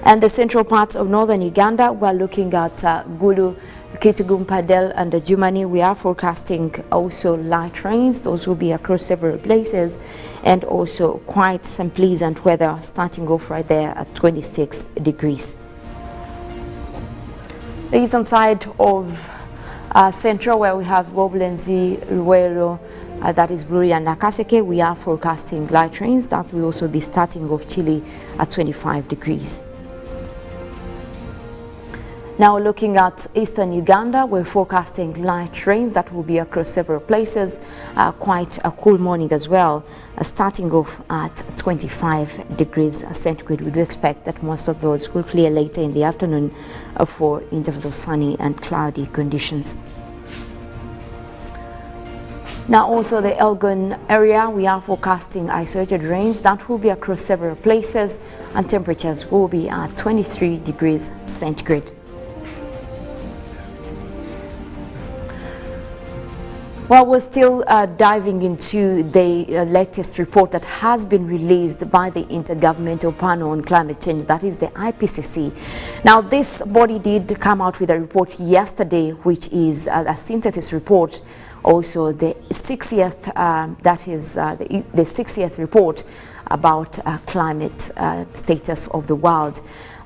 And the central parts of northern Uganda, we're looking at Gulu, Kitgum, Padel and Jumani. We are forecasting also light rains. Those will be across several places, and also quite some pleasant weather starting off right there at 26 degrees. The eastern side of central, where we have Woblenzi, Ruwero, that is Bruri and Nakaseke, we are forecasting light rains. That will also be starting off chilly at 25 degrees. Now looking at eastern Uganda, we're forecasting light rains that will be across several places. Quite a cool morning as well, starting off at 25 degrees centigrade. We do expect that most of those will clear later in the afternoon for intervals of sunny and cloudy conditions. Now also the Elgon area, we are forecasting isolated rains that will be across several places, and temperatures will be at 23 degrees centigrade. Well, we're still diving into the latest report that has been released by the Intergovernmental Panel on Climate Change, that is the IPCC. Now, this body did come out with a report yesterday, which is a synthesis report. Also, the 60th, the 60th report about climate status of the world.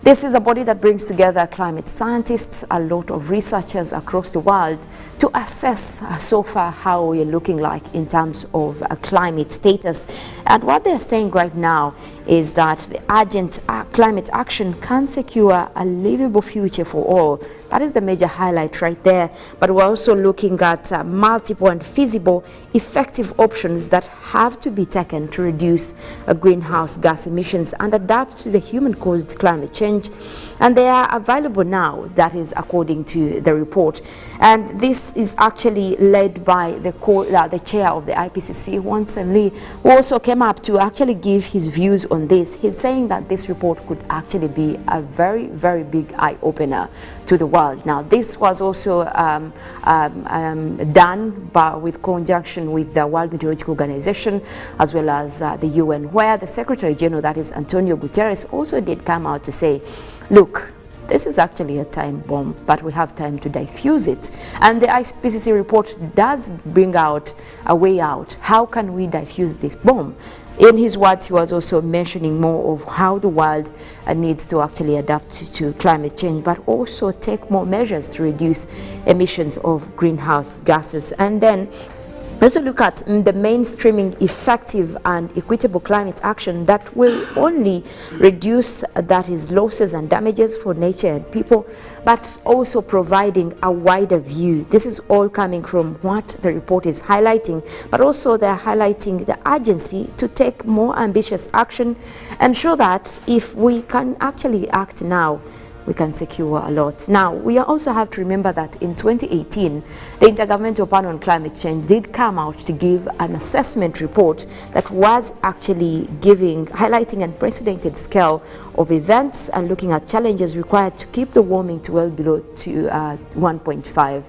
This is a body that brings together climate scientists, a lot of researchers across the world to assess so far how we're looking like in terms of climate status. And what they're saying right now is that the urgent climate action can secure a livable future for all. That is the major highlight right there. But we're also looking at multiple and feasible, effective options that have to be taken to reduce greenhouse gas emissions and adapt to the human-caused climate change. And they are available now, that is according to the report. And this is actually led by the chair of the IPCC, Wanson Lee, who also came up to actually give his views on this. He's saying that this report could actually be a very, very big eye-opener to the world. Now, this was also done with conjunction with the World Meteorological Organization as well as the UN, where the Secretary General, that is Antonio Guterres, also did come out to say, look, this is actually a time bomb, but we have time to diffuse it. And the IPCC report does bring out a way out. How can we diffuse this bomb? In his words, he was also mentioning more of how the world needs to actually adapt to climate change, but also take more measures to reduce emissions of greenhouse gases. And then also look at the mainstreaming effective and equitable climate action that will only reduce, that is, losses and damages for nature and people, but also providing a wider view. This is all coming from what the report is highlighting, but also they're highlighting the urgency to take more ambitious action and show that if we can actually act now, we can secure a lot. Now, we also have to remember that in 2018, the Intergovernmental Panel on Climate Change did come out to give an assessment report that was actually highlighting an unprecedented scale of events and looking at challenges required to keep the warming to well below 1.5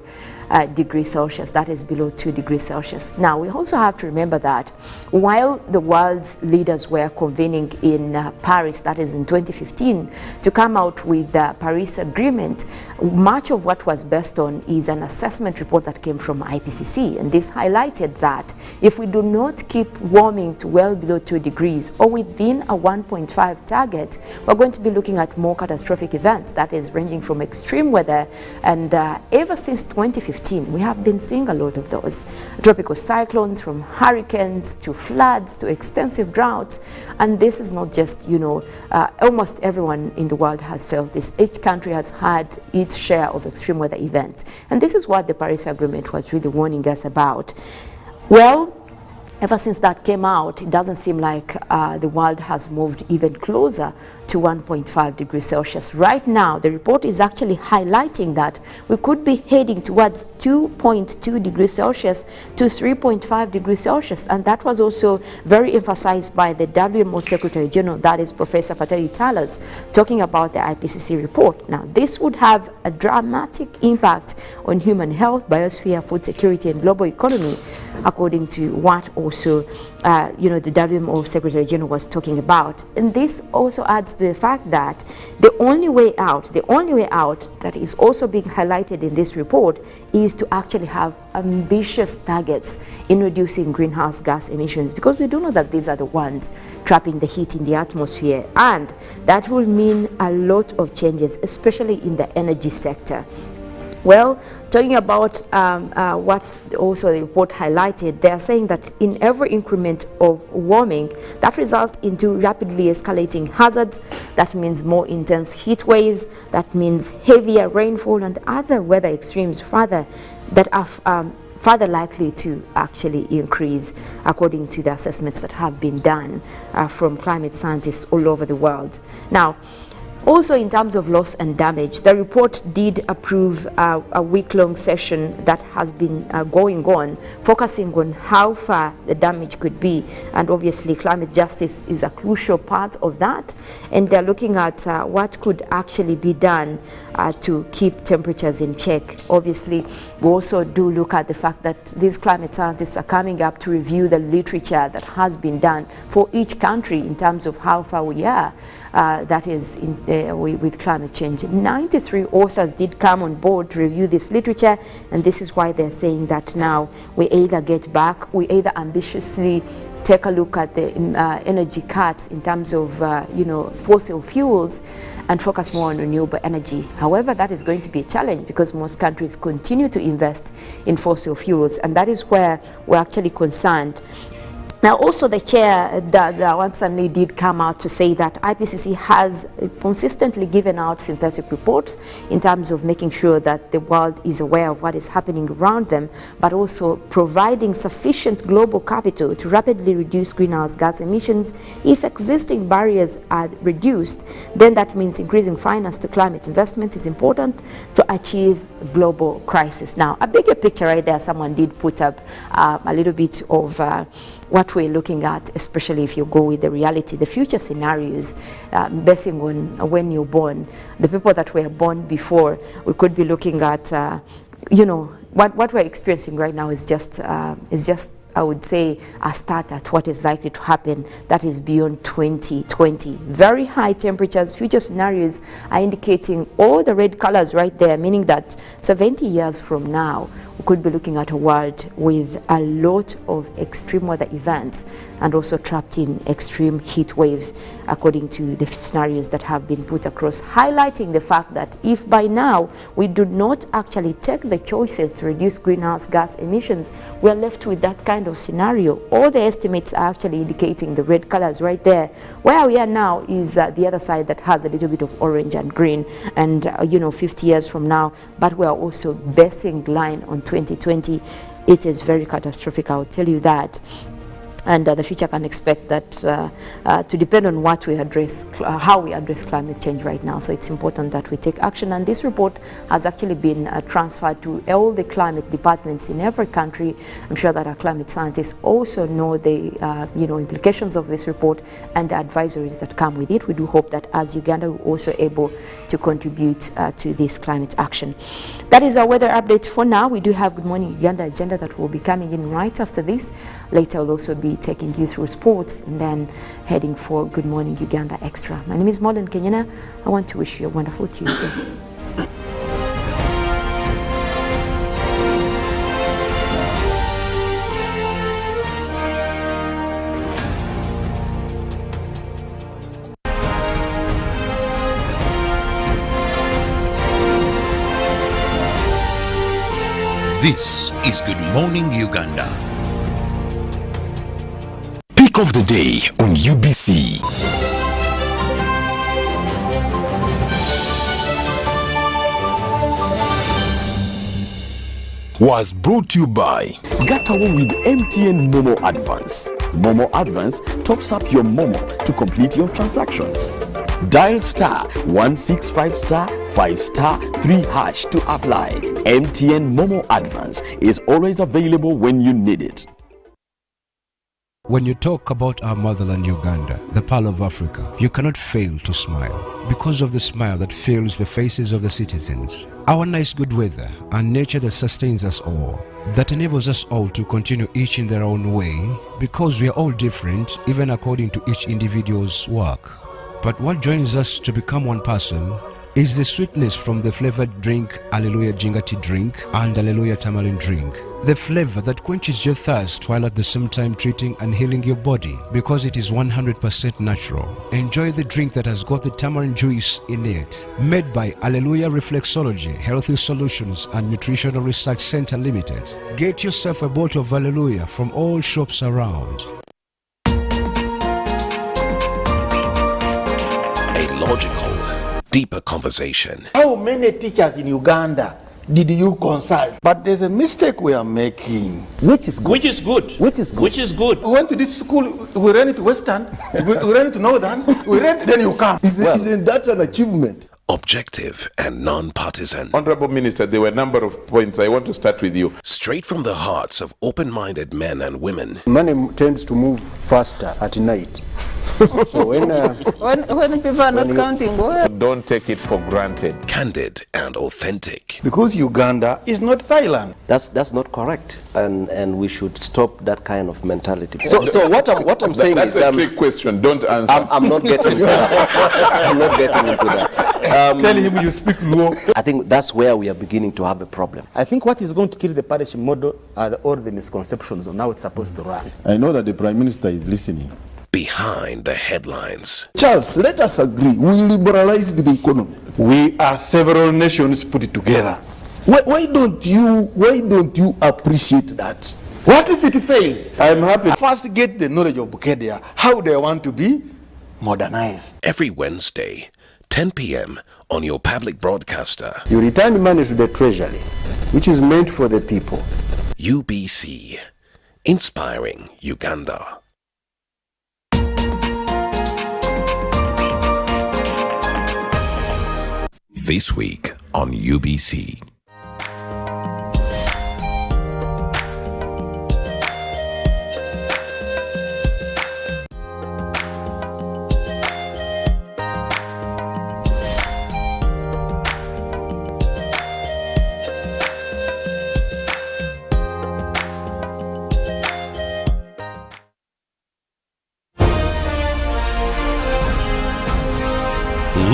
degrees Celsius, that is below 2 degrees Celsius. Now, we also have to remember that while the world's leaders were convening in Paris, that is in 2015, to come out with the Paris Agreement, much of what was based on is an assessment report that came from IPCC. And this highlighted that if we do not keep warming to well below 2 degrees or within a 1.5 target, we're going to be looking at more catastrophic events, that is ranging from extreme weather. And ever since 2015, we have been seeing a lot of those tropical cyclones, from hurricanes to floods to extensive droughts. And this is not just, almost everyone in the world has felt this. Each country has had its share of extreme weather events. And this is what the Paris Agreement was really warning us about. Well, ever since that came out, it doesn't seem like the world has moved even closer to 1.5 degrees Celsius. Right now, the report is actually highlighting that we could be heading towards 2.2 degrees Celsius to 3.5 degrees Celsius. And that was also very emphasized by the WMO Secretary General, that is Professor Pateli Talas, talking about the IPCC report. Now, this would have a dramatic impact on human health, biosphere, food security, and global economy, according to what also, the WMO Secretary General was talking about. And this also adds to the fact that the only way out that is also being highlighted in this report is to actually have ambitious targets in reducing greenhouse gas emissions, because we do know that these are the ones trapping the heat in the atmosphere, and that will mean a lot of changes, especially in the energy sector. Well, talking about what also the report highlighted, they are saying that in every increment of warming, that results into rapidly escalating hazards. That means more intense heat waves, that means heavier rainfall and other weather extremes that are further likely to actually increase, according to the assessments that have been done from climate scientists all over the world. Now, also, in terms of loss and damage, the report did approve a week-long session that has been going on, focusing on how far the damage could be. And obviously, climate justice is a crucial part of that. And they're looking at what could actually be done to keep temperatures in check. Obviously, we also do look at the fact that these climate scientists are coming up to review the literature that has been done for each country in terms of how far we are. That is with climate change. 93 authors did come on board to review this literature, and this is why they're saying that now we either get back, we either ambitiously take a look at the energy cuts in terms of, fossil fuels and focus more on renewable energy. However, that is going to be a challenge because most countries continue to invest in fossil fuels, and that is where we're actually concerned. Now, also the chair, Wansanli, did come out to say that IPCC has consistently given out synthetic reports in terms of making sure that the world is aware of what is happening around them, but also providing sufficient global capital to rapidly reduce greenhouse gas emissions. If existing barriers are reduced, then that means increasing finance to climate investment is important to achieve global crisis. Now, a bigger picture right there, someone did put up a little bit of what we're looking at, especially if you go with the reality, the future scenarios, basing on when you're born. The people that were born before, we could be looking at, what we're experiencing right now is just, I would say, a start at what is likely to happen that is beyond 2020. Very high temperatures. Future scenarios are indicating all the red colors right there, meaning that 70 years from now, we could be looking at a world with a lot of extreme weather events and also trapped in extreme heat waves, according to the scenarios that have been put across, highlighting the fact that if by now we do not actually take the choices to reduce greenhouse gas emissions, we are left with that kind of scenario. All the estimates are actually indicating the red colors right there. Where we are now is the other side that has a little bit of orange and green, and 50 years from now, but we are also basing line on 2020. It is very catastrophic, I will tell you that. And the future can expect that to depend on what we address, how we address climate change right now. So it's important that we take action. And this report has actually been transferred to all the climate departments in every country. I'm sure that our climate scientists also know the implications of this report and the advisories that come with it. We do hope that as Uganda, we're also able to contribute to this climate action. That is our weather update for now. We do have Good Morning Uganda agenda that will be coming in right after this. Later, we'll also be taking you through sports and then heading for Good Morning Uganda Extra. My name is Mollen Kenyana. I want to wish you a wonderful Tuesday. This is Good Morning Uganda. Pick of the day on UBC. Was brought to you by Get away with MTN Momo Advance. Momo Advance tops up your Momo to complete your transactions. Dial *165*5*3# to apply. MTN Momo Advance is always available when you need it. When you talk about our motherland Uganda, the Pearl of Africa, you cannot fail to smile because of the smile that fills the faces of the citizens. Our nice good weather and nature that sustains us all, that enables us all to continue each in their own way because we are all different even according to each individual's work. But what joins us to become one person is the sweetness from the flavored drink Alleluia Jingati drink and Alleluia Tamarind drink. The flavor that quenches your thirst while at the same time treating and healing your body because it is 100% natural. Enjoy the drink that has got the tamarind juice in it. Made by Alleluia Reflexology, Healthy Solutions and Nutritional Research Center Limited. Get yourself a bottle of Alleluia from all shops around. A logical, deeper conversation. How many teachers in Uganda did you consult? But there's a mistake we are making. Which is good. Which is good. We went to this school, we ran it to Western, we ran it to Northern, we ran, then you come. Isn't that an achievement? Objective and non-partisan. Honorable Minister, there were a number of points. I want to start with you. Straight from the hearts of open-minded men and women. Money tends to move faster at night. So when people are not counting, don't take it for granted. Candid and authentic. Because Uganda is not Thailand. That's not correct, and we should stop that kind of mentality. So what I'm saying that's is a trick question. Don't answer. I'm not getting into that. I'm not getting into that. Tell him you speak low. I think that's where we are beginning to have a problem. I think what is going to kill the parish model are all the misconceptions on how it's supposed to run. I know that the Prime Minister is listening. Behind the headlines. Charles, let us agree. We liberalized the economy. We are several nations put it together. Why don't you appreciate that? What if it fails? I'm happy. First get the knowledge of Bukedia, how they want to be modernized. Every Wednesday, 10 p.m. on your public broadcaster. you return money to the treasury, which is meant for the people. UBC, inspiring Uganda. This week on UBC.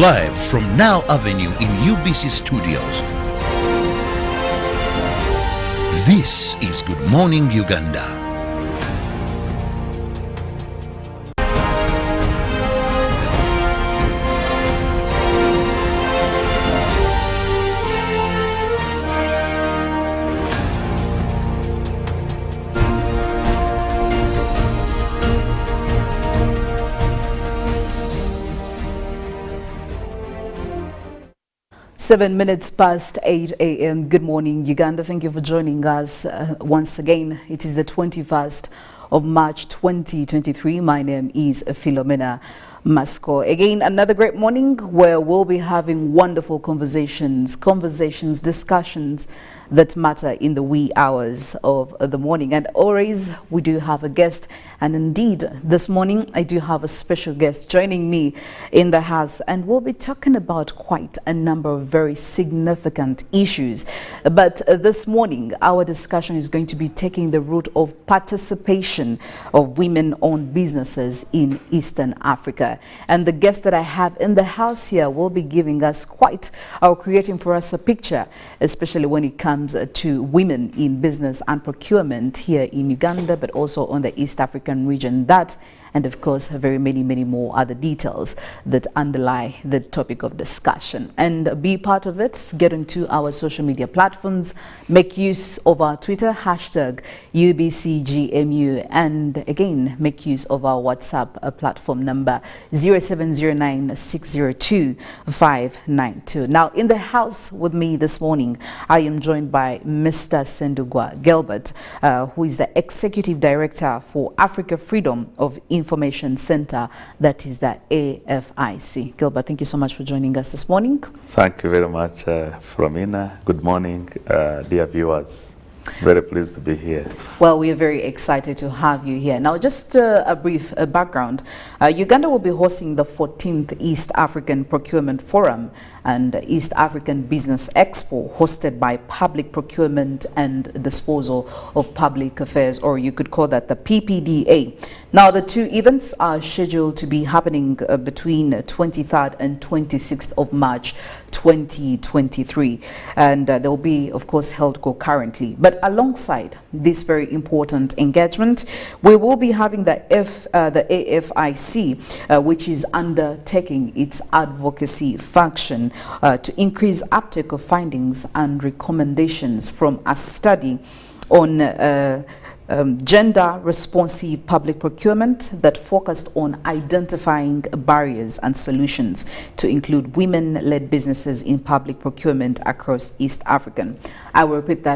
Live from Now Avenue in UBC Studios. This is Good Morning Uganda. Seven minutes past 8 a.m. Good morning, Uganda. Thank you for joining us once again. It is the 21st of March 2023. My name is Philomena Masco. Again, another great morning where we'll be having wonderful conversations, discussions that matter in the wee hours of the morning. And always we do have a guest, and indeed this morning I do have a special guest joining me in the house, and we'll be talking about quite a number of very significant issues. But this morning our discussion is going to be taking the route of participation of women-owned businesses in Eastern Africa. And the guest that I have in the house here will be giving us creating for us a picture, especially when it comes to women in business and procurement here in Uganda, but also on the East African region. That and of course very many more other details that underlie the topic of discussion. And be part of it. Get into our social media platforms, make use of our Twitter hashtag UBCGMU, and again make use of our WhatsApp platform number 0709-602-592. Now in the house with me this morning I am joined by Mr. Sendugwa Gilbert, who is the Executive Director for Africa Freedom of Information Center, that is the AFIC. Gilbert, thank you so much for joining us this morning. Thank you very much, Flomina. Good morning, dear viewers. Very pleased to be here. Well, we are very excited to have you here. Now, just a brief background. Uganda will be hosting the 14th East African Procurement Forum and East African Business Expo, hosted by Public Procurement and Disposal of Public Affairs, or you could call that the PPDA. Now, the two events are scheduled to be happening between 23rd and 26th of March 2023, and they'll be, of course, held concurrently. But alongside this very important engagement, we will be having the AFIC, which is undertaking its advocacy function to increase uptake of findings and recommendations from a study on gender responsive public procurement that focused on identifying barriers and solutions to include women-led businesses in public procurement across East Africa. I will repeat that